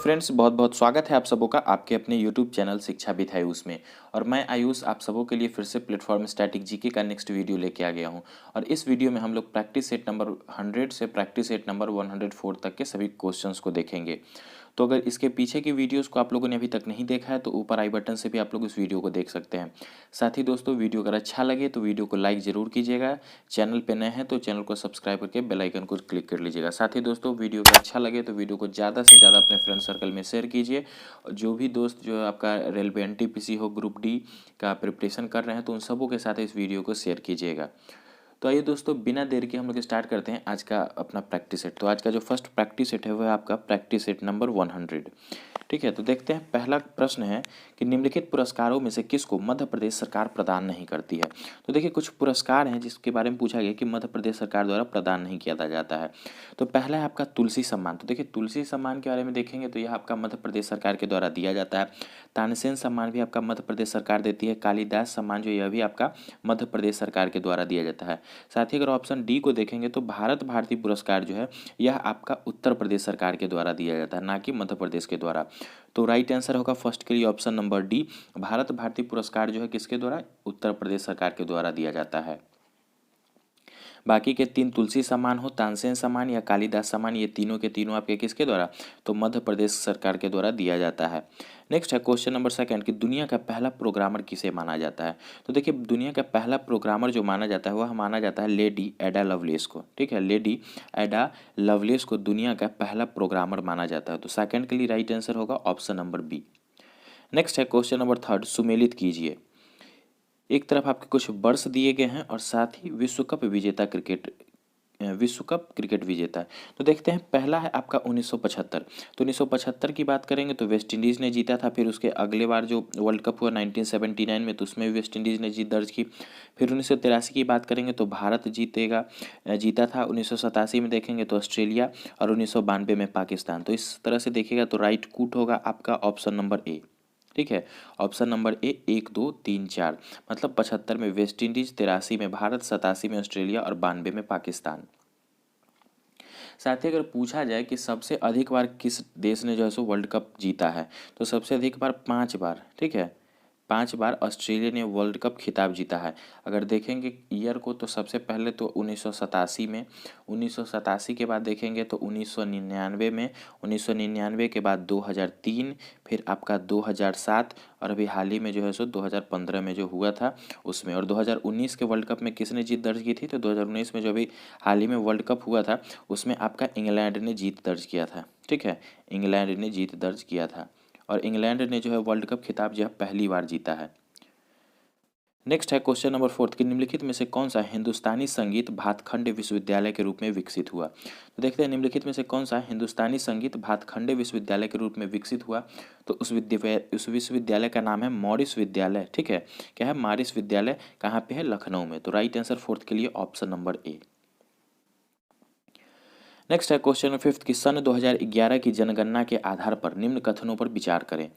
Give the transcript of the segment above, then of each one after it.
Friends, बहुत बहुत स्वागत है आप सबों का आपके अपने यूट्यूब चैनल शिक्षा विद आयुष में। और मैं आयुष आप सबों के लिए फिर से प्लेटफॉर्म स्टैटिक जीके का नेक्स्ट वीडियो लेके आ गया हूं। और इस वीडियो में हम लोग प्रैक्टिस सेट नंबर 100 से प्रैक्टिस सेट नंबर 104 तक के सभी क्वेश्चंस को देखेंगे। तो अगर इसके पीछे की वीडियोस को आप लोगों ने अभी तक नहीं देखा है तो ऊपर आई बटन से भी आप लोग इस वीडियो को देख सकते हैं। साथ ही दोस्तों, वीडियो अगर अच्छा लगे तो वीडियो को लाइक ज़रूर कीजिएगा। चैनल पे नए हैं तो चैनल को सब्सक्राइब करके बेल आइकन को क्लिक कर लीजिएगा। साथ ही दोस्तों, वीडियो अगर अच्छा लगे तो वीडियो को ज़्यादा से ज़्यादा अपने फ्रेंड सर्कल में शेयर कीजिए। और जो भी दोस्त जो आपका रेलवे एनटीपीसी हो, ग्रुप डी का प्रिपरेशन कर रहे हैं तो उन सबों के साथ इस वीडियो को शेयर कीजिएगा। तो आइए दोस्तों, बिना देर के हम लोग स्टार्ट करते हैं आज का अपना प्रैक्टिस सेट। तो आज का जो फर्स्ट प्रैक्टिस सेट है वह है आपका प्रैक्टिस सेट नंबर 100। ठीक है, तो देखते हैं। पहला प्रश्न है कि निम्नलिखित पुरस्कारों में से किसको मध्य प्रदेश सरकार प्रदान नहीं करती है। तो देखिए, कुछ पुरस्कार हैं जिसके बारे में पूछा गया कि मध्य प्रदेश सरकार द्वारा प्रदान नहीं किया जाता है। तो पहला है आपका तुलसी सम्मान। तो देखिए, तुलसी सम्मान के बारे में देखेंगे तो यह आपका मध्य प्रदेश सरकार के द्वारा दिया जाता है। तानसेन सम्मान भी आपका मध्य प्रदेश सरकार देती है। कालिदास सम्मान जो यह भी आपका मध्य प्रदेश सरकार के द्वारा दिया जाता है। साथ ही अगर ऑप्शन डी को देखेंगे तो भारत भारती पुरस्कार जो है यह आपका उत्तर प्रदेश सरकार के द्वारा दिया जाता है, ना कि मध्य प्रदेश के द्वारा। तो राइट आंसर होगा फर्स्ट के लिए option number D. Bharat Bharati पुरस्कार जो है किसके द्वारा? उत्तर प्रदेश सरकार के द्वारा दिया जाता है। बाकी के तीन, तुलसी सम्मान हो, तानसेन सम्मान या कालिदास सम्मान, ये तीनों के तीनों आपके किसके द्वारा? तो मध्य प्रदेश सरकार के द्वारा दिया जाता है। नेक्स्ट है क्वेश्चन नंबर सेकंड कि दुनिया का पहला प्रोग्रामर किसे माना जाता है। तो देखिए, दुनिया का पहला प्रोग्रामर जो माना जाता है वह माना जाता है लेडी एडा लवलेस को। ठीक है, लेडी एडा लवलेस को दुनिया का पहला प्रोग्रामर माना जाता है। तो सेकंड के लिए राइट आंसर होगा ऑप्शन नंबर बी। नेक्स्ट है क्वेश्चन नंबर थर्ड, सुमेलित कीजिए। एक तरफ आपके कुछ वर्ष दिए गए हैं और साथ ही विश्व कप क्रिकेट विजेता है। तो देखते हैं, पहला है आपका 1975। तो 1975 की बात करेंगे तो वेस्ट इंडीज़ ने जीता था। फिर उसके अगले बार जो वर्ल्ड कप हुआ 1979 में, तो उसमें भी वेस्ट इंडीज़ ने जीत दर्ज की। फिर 1983 की बात करेंगे तो भारत जीता था। 1987 में देखेंगे तो ऑस्ट्रेलिया, और 1992 में पाकिस्तान। तो इस तरह से देखिएगा तो राइट कूट होगा आपका ऑप्शन नंबर ए। ठीक है, ऑप्शन नंबर ए 1 2 3 4, मतलब 75 में वेस्ट इंडीज, 83 में भारत, 87 में ऑस्ट्रेलिया और 92 में पाकिस्तान। साथ ही अगर पूछा जाए कि सबसे अधिक बार किस देश ने जो है सो वर्ल्ड कप जीता है, तो सबसे अधिक बार 5 बार। ठीक है, 5 बार ऑस्ट्रेलिया ने वर्ल्ड कप खिताब जीता है। अगर देखेंगे ईयर को तो सबसे पहले तो 1987 में, 1987 के बाद देखेंगे तो 1999 में, 1999 के बाद 2003, फिर आपका 2007, और अभी हाल ही में जो है सो 2015 में जो हुआ था उसमें। और 2019 के वर्ल्ड कप में किसने जीत दर्ज की थी? तो 2019 में जो अभी हाल ही में वर्ल्ड कप हुआ था उसमें आपका इंग्लैंड ने जीत दर्ज किया था। ठीक है, इंग्लैंड ने जीत दर्ज किया था, और इंग्लैंड ने जो है वर्ल्ड कप खिताब जो है पहली बार जीता है। नेक्स्ट है क्वेश्चन नंबर फोर्थ कि निम्नलिखित में से कौन सा हिंदुस्तानी संगीत भातखंडे विश्वविद्यालय के रूप में विकसित हुआ। तो देखते हैं, निम्नलिखित में से कौन सा हिंदुस्तानी संगीत भातखंडे विश्वविद्यालय के रूप में विकसित हुआ। तो उस विश्वविद्यालय का नाम है मॉरिस विद्यालय। ठीक है, क्या है? मॉरिस विद्यालय। कहाँ पे है? लखनऊ में। तो राइट आंसर फोर्थ के लिए ऑप्शन नंबर ए। नेक्स्ट है क्वेश्चन नंबर फिफ्थ कि सन 2011 की जनगणना के आधार पर निम्न कथनों पर विचार करें।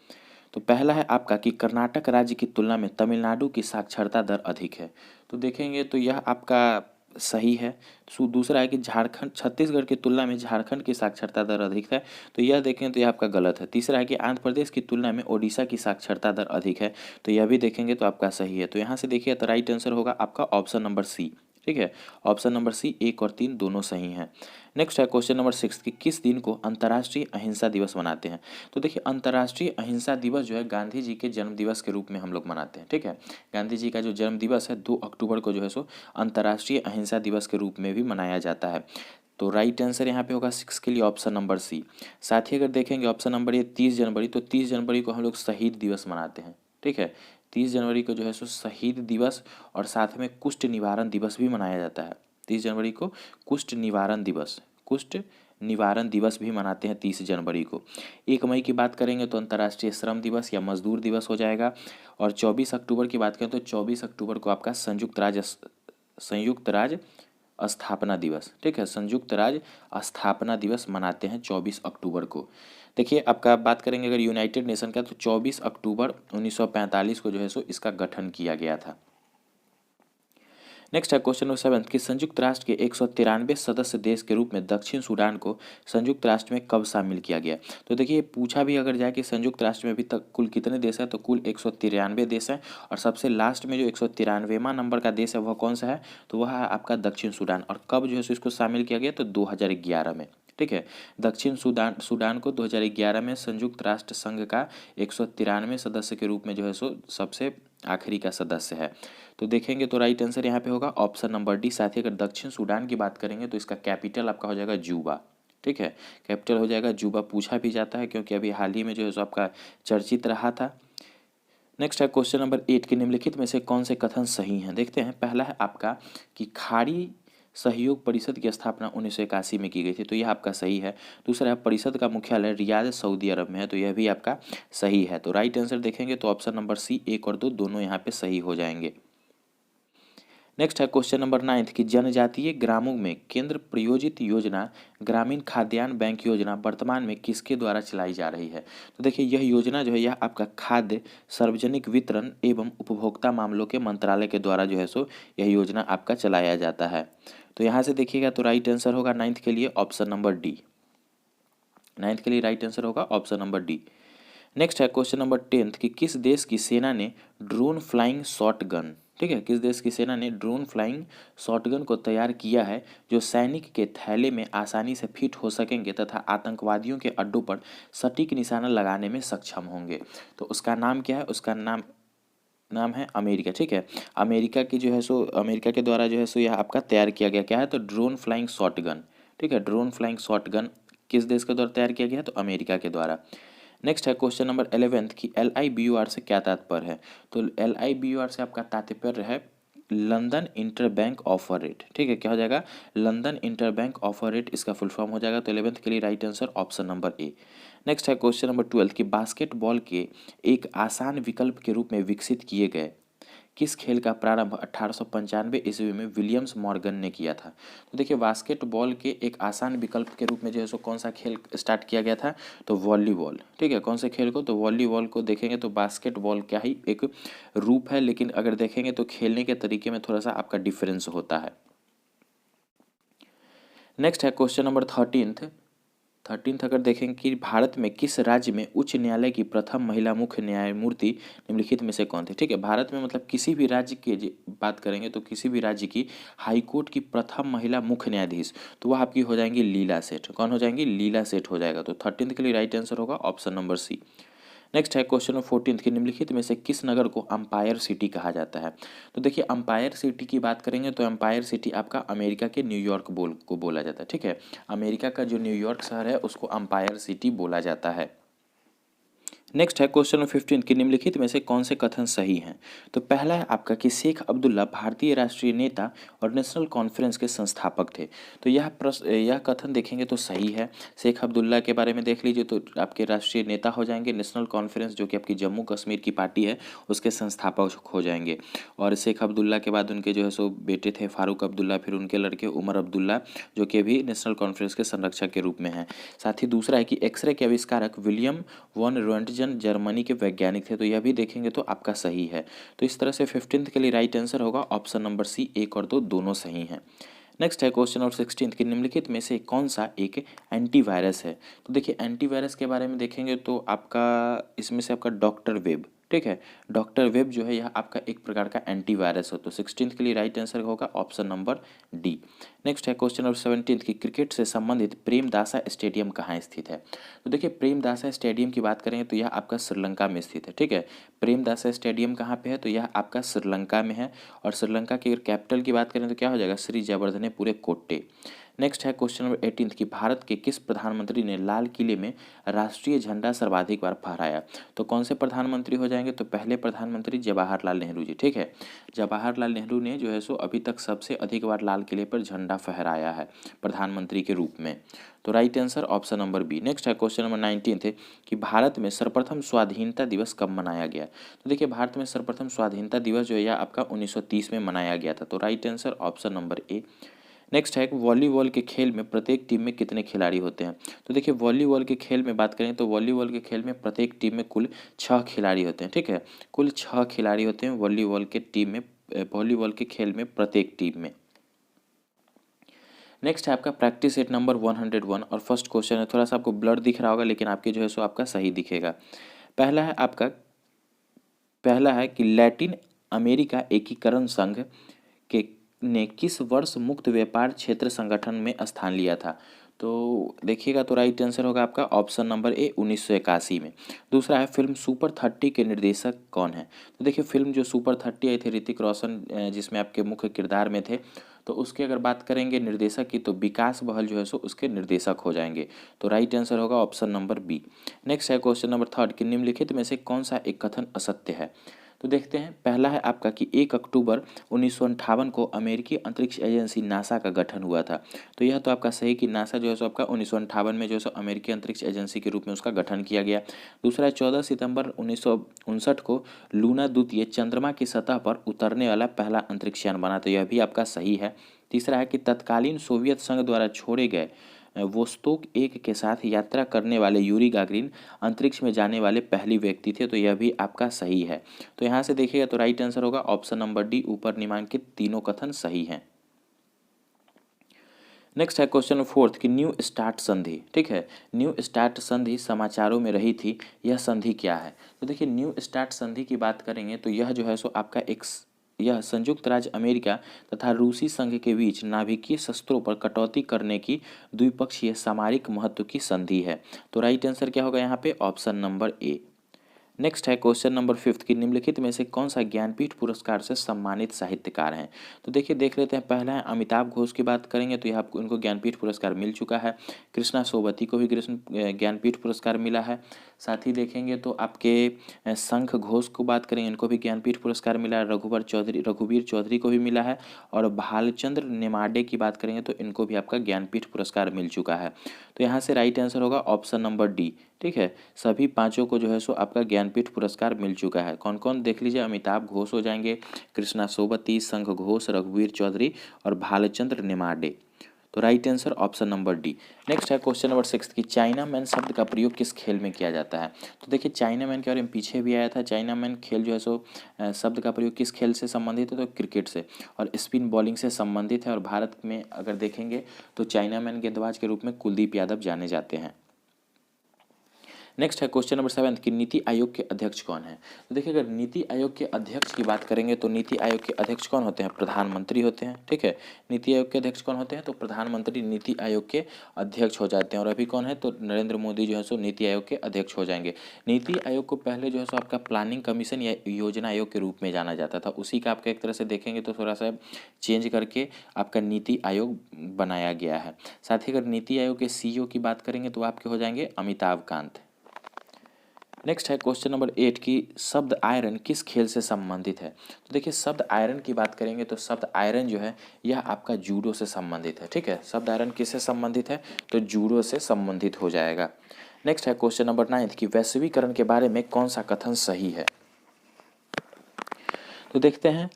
तो पहला है आपका कि कर्नाटक राज्य की तुलना में तमिलनाडु की साक्षरता दर अधिक है। तो देखेंगे तो यह आपका सही है। दूसरा है कि झारखंड, छत्तीसगढ़ की तुलना में झारखंड की साक्षरता दर अधिक है। तो यह देखें तो यह आपका गलत है। तीसरा है कि आंध्र प्रदेश की तुलना में ओडिशा की साक्षरता दर अधिक है। तो यह भी देखेंगे तो आपका सही है। तो यहाँ से देखिए तो राइट आंसर होगा आपका ऑप्शन नंबर सी। ठीक है, ऑप्शन नंबर सी 1 और 3 दोनों सही हैं। नेक्स्ट है क्वेश्चन नंबर 6 कि किस दिन को अंतर्राष्ट्रीय अहिंसा दिवस मनाते हैं। तो देखिए, अंतर्राष्ट्रीय अहिंसा दिवस जो है गांधी जी के जन्म दिवस के रूप में हम लोग मनाते हैं। ठीक है, गांधी जी का जो जन्म दिवस है 2 अक्टूबर को जो है सो अंतर्राष्ट्रीय अहिंसा दिवस के रूप में भी मनाया जाता है। तो राइट आंसर यहाँ पे होगा 6 के लिए ऑप्शन नंबर सी। साथ ही अगर देखेंगे ऑप्शन नंबर ए 30 जनवरी, तो 30 जनवरी को हम लोग शहीद दिवस मनाते हैं। ठीक है, 30 जनवरी को जो है सो शहीद दिवस और साथ में कुष्ठ निवारण दिवस भी मनाया जाता है। 30 जनवरी को कुष्ठ निवारण दिवस भी मनाते हैं 30 जनवरी को। 1 मई की बात करेंगे तो अंतर्राष्ट्रीय श्रम दिवस या मजदूर दिवस हो जाएगा। और 24 अक्टूबर की बात करें तो 24 अक्टूबर को आपका संयुक्त राज्य स्थापना दिवस। ठीक है, संयुक्त राज्य स्थापना दिवस मनाते हैं 24 अक्टूबर को। देखिए, आपका बात करेंगे अगर यूनाइटेड नेशन का तो 24 अक्टूबर 1945 को जो है सो इसका गठन किया गया था। नेक्स्ट है क्वेश्चन नंबर 7 कि संयुक्त राष्ट्र के 193 सदस्य देश के रूप में दक्षिण सूडान को संयुक्त राष्ट्र में कब शामिल किया गया। तो देखिए पूछा भी अगर जाए कि संयुक्त राष्ट्र में अभी तक कुल कितने देश हैं, तो कुल 193 देश हैं और सबसे लास्ट में जो 193वां नंबर का देश है वह कौन सा है, तो वह है आपका दक्षिण सूडान। और कब जो है इसको शामिल किया गया, तो 2011 में। ठीक है, दक्षिण सूडान को 2011 में संयुक्त राष्ट्र संघ का 193 सदस्य के रूप में जो है सो सबसे आखिरी का सदस्य है। तो देखेंगे तो राइट आंसर यहाँ पे होगा ऑप्शन नंबर डी। साथ ही अगर दक्षिण सूडान की बात करेंगे तो इसका कैपिटल आपका हो जाएगा जूबा। ठीक है, कैपिटल हो जाएगा जूबा। पूछा भी जाता है क्योंकि अभी हाल ही में जो है सो आपका चर्चित रहा था। नेक्स्ट है क्वेश्चन नंबर 8 कि निम्नलिखित में से कौन से कथन सही हैं। देखते हैं, पहला है आपका कि खाड़ी सहयोग परिषद की स्थापना 1981 में की गई थी, तो यह आपका सही है। दूसरा है परिषद का मुख्यालय रियाद सऊदी अरब में है, तो यह भी आपका सही है। तो राइट आंसर देखेंगे तो ऑप्शन नंबर सी 1 और 2 दोनों यहाँ पे सही हो जाएंगे। नेक्स्ट है क्वेश्चन नंबर 9 कि जनजातीय ग्रामों में केंद्र प्रायोजित योजना ग्रामीण खाद्यान्न बैंक योजना वर्तमान में किसके द्वारा चलाई जा रही है। तो देखिए यह योजना जो है यह आपका खाद्य सार्वजनिक वितरण एवं उपभोक्ता मामलों के मंत्रालय के द्वारा जो है सो यह योजना आपका चलाया जाता है। तो यहाँ से देखिएगा तो राइट आंसर होगा 9th के लिए ऑप्शन नंबर डी। 9th के लिए राइट आंसर होगा ऑप्शन नंबर डी। नेक्स्ट है क्वेश्चन नंबर 10 कि किस देश की सेना ने ड्रोन फ्लाइंग शॉटगन, ठीक है, किस देश की सेना ने ड्रोन फ्लाइंग शॉटगन को तैयार किया है जो सैनिक के थैले में आसानी से फिट हो सकेंगे तथा आतंकवादियों के अड्डों पर सटीक निशाना लगाने में सक्षम होंगे। तो उसका नाम क्या है, उसका नाम है अमेरिका। ठीक है, अमेरिका की जो है सो अमेरिका के द्वारा जो है सो यह आपका तैयार किया गया। क्या है, तो ड्रोन फ्लाइंग शॉटगन। ठीक है, ड्रोन फ्लाइंग शॉटगन किस देश के द्वारा तैयार किया गया है, तो अमेरिका के द्वारा। नेक्स्ट है क्वेश्चन नंबर 11 कि LIBOR से क्या तात्पर्य है। तो LIBOR से आपका तात्पर्य है London inter bank offer rate. ठीक है, क्या हो जाएगा, London inter bank offer rate इसका फुल फॉर्म हो जाएगा। तो 11th के लिए right answer option number A. Next है क्वेश्चन नंबर 12 कि बास्केटबॉल के एक आसान विकल्प के रूप में विकसित किए गए किस खेल का प्रारंभ 1895 ईस्वी में विलियम्स मॉर्गन ने किया था। तो देखिए बास्केटबॉल के एक आसान विकल्प के रूप में जो है सो कौन सा खेल स्टार्ट किया गया था, तो वॉलीबॉल। ठीक है, कौन से खेल को, तो वॉलीबॉल को देखेंगे तो बास्केटबॉल क्या ही एक रूप है, लेकिन अगर देखेंगे तो खेलने के तरीके में थोड़ा सा आपका डिफरेंस होता है। नेक्स्ट है क्वेश्चन नंबर 13 अगर देखेंगे कि भारत में किस राज्य में उच्च न्यायालय की प्रथम महिला मुख्य न्यायमूर्ति निम्नलिखित में से कौन थे। ठीक है, भारत में मतलब किसी भी राज्य की बात करेंगे तो किसी भी राज्य की हाईकोर्ट की प्रथम महिला मुख्य न्यायाधीश तो वह आपकी हो जाएंगी लीला सेठ। कौन हो जाएंगी, लीला सेठ हो जाएगा। तो 13 के लिए राइट आंसर होगा ऑप्शन नंबर सी। नेक्स्ट है क्वेश्चन नंबर 14 कि निम्नलिखित में से किस नगर को अंपायर सिटी कहा जाता है। तो देखिए अंपायर सिटी की बात करेंगे तो अंपायर सिटी आपका अमेरिका के न्यूयॉर्क को बोला जाता है। ठीक है, अमेरिका का जो न्यूयॉर्क शहर है उसको अंपायर सिटी बोला जाता है। नेक्स्ट है क्वेश्चन नंबर 15 कि निम्नलिखित में से कौन से कथन सही हैं। तो पहला है आपका कि शेख अब्दुल्ला भारतीय राष्ट्रीय नेता और नेशनल कॉन्फ्रेंस के संस्थापक थे। तो यह कथन देखेंगे तो सही है। शेख अब्दुल्ला के बारे में देख लीजिए तो आपके राष्ट्रीय नेता हो जाएंगे। नेशनल कॉन्फ्रेंस जो कि आपकी जम्मू कश्मीर की पार्टी है उसके संस्थापक हो जाएंगे। और शेख अब्दुल्ला के बाद उनके जो है सो बेटे थे फारूक अब्दुल्ला, फिर उनके लड़के उमर अब्दुल्ला जो कि अभी नेशनल कॉन्फ्रेंस के संरक्षक के रूप में हैं। साथ ही दूसरा है कि एक्सरे के आविष्कारक विलियम वॉन रोएंटजन जर्मनी के वैज्ञानिक थे। तो यह भी देखेंगे तो आपका सही है। तो इस तरह से 15th के लिए राइट आंसर होगा ऑप्शन नंबर सी। 1 और 2 दोनों सही हैं। नेक्स्ट है क्वेश्चन नंबर 16 कि निम्नलिखित में से कौन सा एक एंटीवायरस है। तो देखिए एंटीवायरस के बारे में देखेंगे तो आपका इसमें से आपका डॉक्टर वेब। ठीक है, डॉक्टर वेब जो है यह आपका एक प्रकार का एंटीवायरस हो। तो 16th के लिए राइट आंसर होगा ऑप्शन नंबर डी। नेक्स्ट है क्वेश्चन नंबर 17 कि क्रिकेट से संबंधित प्रेमदासा स्टेडियम कहाँ स्थित है। तो देखिए प्रेमदासा स्टेडियम की बात करें तो यह आपका श्रीलंका में स्थित है। ठीक है, प्रेमदासा स्टेडियम कहाँ पे है, तो यह आपका श्रीलंका में है। और श्रीलंका की अगर कैपिटल की बात करें तो क्या हो जाएगा, श्री जयवर्धने कोट्टे। नेक्स्ट है क्वेश्चन नंबर 18 कि भारत के किस प्रधानमंत्री ने लाल किले में राष्ट्रीय झंडा सर्वाधिक बार फहराया। तो कौन से प्रधानमंत्री हो जाएंगे, तो पहले प्रधानमंत्री जवाहरलाल नेहरू जी। ठीक है, जवाहरलाल नेहरू ने जो है सो अभी तक सबसे अधिक बार लाल किले पर झंडा फहराया है प्रधानमंत्री के रूप में। तो right answer option number B. Next है क्वेश्चन नंबर 19 थे कि भारत में सर्वप्रथम स्वाधीनता दिवस कब मनाया गया। तो देखिए भारत में सर्वप्रथम स्वाधीनता दिवस जो है आपका 1930 में मनाया गया था। तो right answer option number A. Next है कि वॉलीबॉल के खेल में प्रत्येक टीम में कितने खिलाड़ी होते हैं। तो देखिए वॉलीबॉल के खेल में बात करें तो वॉलीबॉल के खेल में प्रत्येक टीम में कुल 6 खिलाड़ी होते हैं। ठीक है, कुल 6 खिलाड़ी होते हैं वॉलीबॉल के टीम में वॉलीबॉल के खेल में प्रत्येक टीम में। नेक्स्ट है आपका प्रैक्टिस सेट नंबर 101 और फर्स्ट क्वेश्चन है, थोड़ा सा आपको ब्लर दिख रहा होगा लेकिन आपके जो है सो आपका सही दिखेगा। पहला है कि लैटिन अमेरिका एकीकरण संघ के ने किस वर्ष मुक्त व्यापार क्षेत्र संगठन में स्थान लिया था? तो देखिएगा तो राइट आंसर होगा आपका ऑप्शन नंबर ए 1981 में। दूसरा है फिल्म सुपर 30 के निर्देशक कौन है? तो देखिए फिल्म जो सुपर 30 आई थी ऋतिक रोशन जिसमें आपके मुख्य किरदार में थे, तो उसकी अगर बात करेंगे निर्देशक की तो विकास बहल जो है सो उसके निर्देशक हो जाएंगे। तो राइट आंसर होगा ऑप्शन नंबर बी। नेक्स्ट है क्वेश्चन नंबर 3 कि निम्नलिखित में से कौन सा एक कथन असत्य है? तो देखते हैं, पहला है आपका कि 1 अक्टूबर 1958 को अमेरिकी अंतरिक्ष एजेंसी नासा का गठन हुआ था। तो यह तो आपका सही कि नासा जो है सो आपका 1958 में जो है सो अमेरिकी अंतरिक्ष एजेंसी के रूप में उसका गठन किया गया। दूसरा है 14 सितंबर 1959 को लूना द्वितीय चंद्रमा की सतह पर उतरने वाला पहला अंतरिक्ष यान बना, तो यह भी आपका सही है। तीसरा है कि तत्कालीन सोवियत संघ द्वारा छोड़े गए वोस्तोक 1 के साथ यात्रा करने वाले यूरी गागरिन अंतरिक्ष में जाने वाले पहली व्यक्ति थे, तो यह भी आपका सही है। तो यहाँ से देखिएगा तो राइट आंसर होगा ऑप्शन नंबर डी, ऊपर निम्नलिखित तीनों कथन सही हैं। नेक्स्ट है क्वेश्चन 4 कि न्यू स्टार्ट संधि, ठीक है, न्यू स्टार्ट संधि समाचारों में रही थी, यह संधि क्या है? तो देखिए न्यू स्टार्ट संधि की बात करेंगे तो यह जो है सो आपका यह संयुक्त राज्य अमेरिका तथा रूसी संघ के बीच नाभिकीय शस्त्रों पर कटौती करने की द्विपक्षीय सामरिक महत्व की संधि है। तो राइट आंसर क्या होगा यहाँ पे? Option number A. नेक्स्ट है क्वेश्चन नंबर 5 कि निम्नलिखित में से कौन सा ज्ञानपीठ पुरस्कार से सम्मानित साहित्यकार हैं? तो देखिए देख लेते हैं, पहला है अमिताभ घोष की बात करेंगे तो यह आपको इनको ज्ञानपीठ पुरस्कार मिल चुका है। कृष्णा सोबती को भी ज्ञानपीठ पुरस्कार मिला है। साथ ही देखेंगे तो आपके शंख घोष को बात करेंगे, इनको भी ज्ञानपीठ पुरस्कार मिला है। रघुवीर चौधरी को भी मिला है। और भालचंद्र नेमाडे की बात करेंगे तो इनको भी आपका ज्ञानपीठ पुरस्कार मिल चुका है। तो यहाँ से राइट आंसर होगा ऑप्शन नंबर डी, ठीक है, सभी पांचों को जो है सो आपका ज्ञानपीठ पुरस्कार मिल चुका है। कौन कौन देख लीजिए, अमिताभ घोष हो जाएंगे, कृष्णा सोबती, शंख घोष, रघुवीर चौधरी और भालचंद्र नेमाडे। तो right answer option number D. Next है क्वेश्चन नंबर 6 कि चाइना मैन शब्द का प्रयोग किस खेल में किया जाता है? तो देखिए चाइना मैन के बारे में पीछे भी आया था। चाइना मैन खेल जो है सो शब्द का प्रयोग किस खेल से संबंधित है? तो क्रिकेट से, और स्पिन बॉलिंग से संबंधित है। और भारत में अगर देखेंगे तो चाइना मैन गेंदबाज के रूप में कुलदीप यादव जाने जाते हैं। नेक्स्ट है क्वेश्चन नंबर 7 कि नीति आयोग के अध्यक्ष कौन है? तो देखिए अगर नीति आयोग के अध्यक्ष की बात करेंगे तो नीति आयोग के अध्यक्ष कौन होते हैं? प्रधानमंत्री होते हैं, ठीक है। नीति आयोग के अध्यक्ष कौन होते हैं? तो प्रधानमंत्री नीति आयोग के अध्यक्ष हो जाते हैं। और अभी कौन है? तो नरेंद्र मोदी जो है सो नीति आयोग के अध्यक्ष हो जाएंगे। नीति आयोग को पहले जो है सो आपका प्लानिंग कमीशन या योजना आयोग के रूप में जाना जाता था, उसी का आपका एक तरह से देखेंगे तो थोड़ा सा चेंज करके आपका नीति आयोग बनाया गया है। साथ ही अगर नीति आयोग के सीईओ की बात करेंगे तो आपके हो जाएंगे अमिताभ कांत। नेक्स्ट है क्वेश्चन नंबर 8 की शब्द आयरन किस खेल से संबंधित है? तो देखिए शब्द आयरन की बात करेंगे तो शब्द आयरन जो है यह आपका जूडो से संबंधित है, ठीक है। शब्द आयरन किससे संबंधित है? तो जूडो से संबंधित हो जाएगा। नेक्स्ट है क्वेश्चन नंबर 9 की वैश्वीकरण के बारे में कौन सा कथन सही है? तो देखते हैं,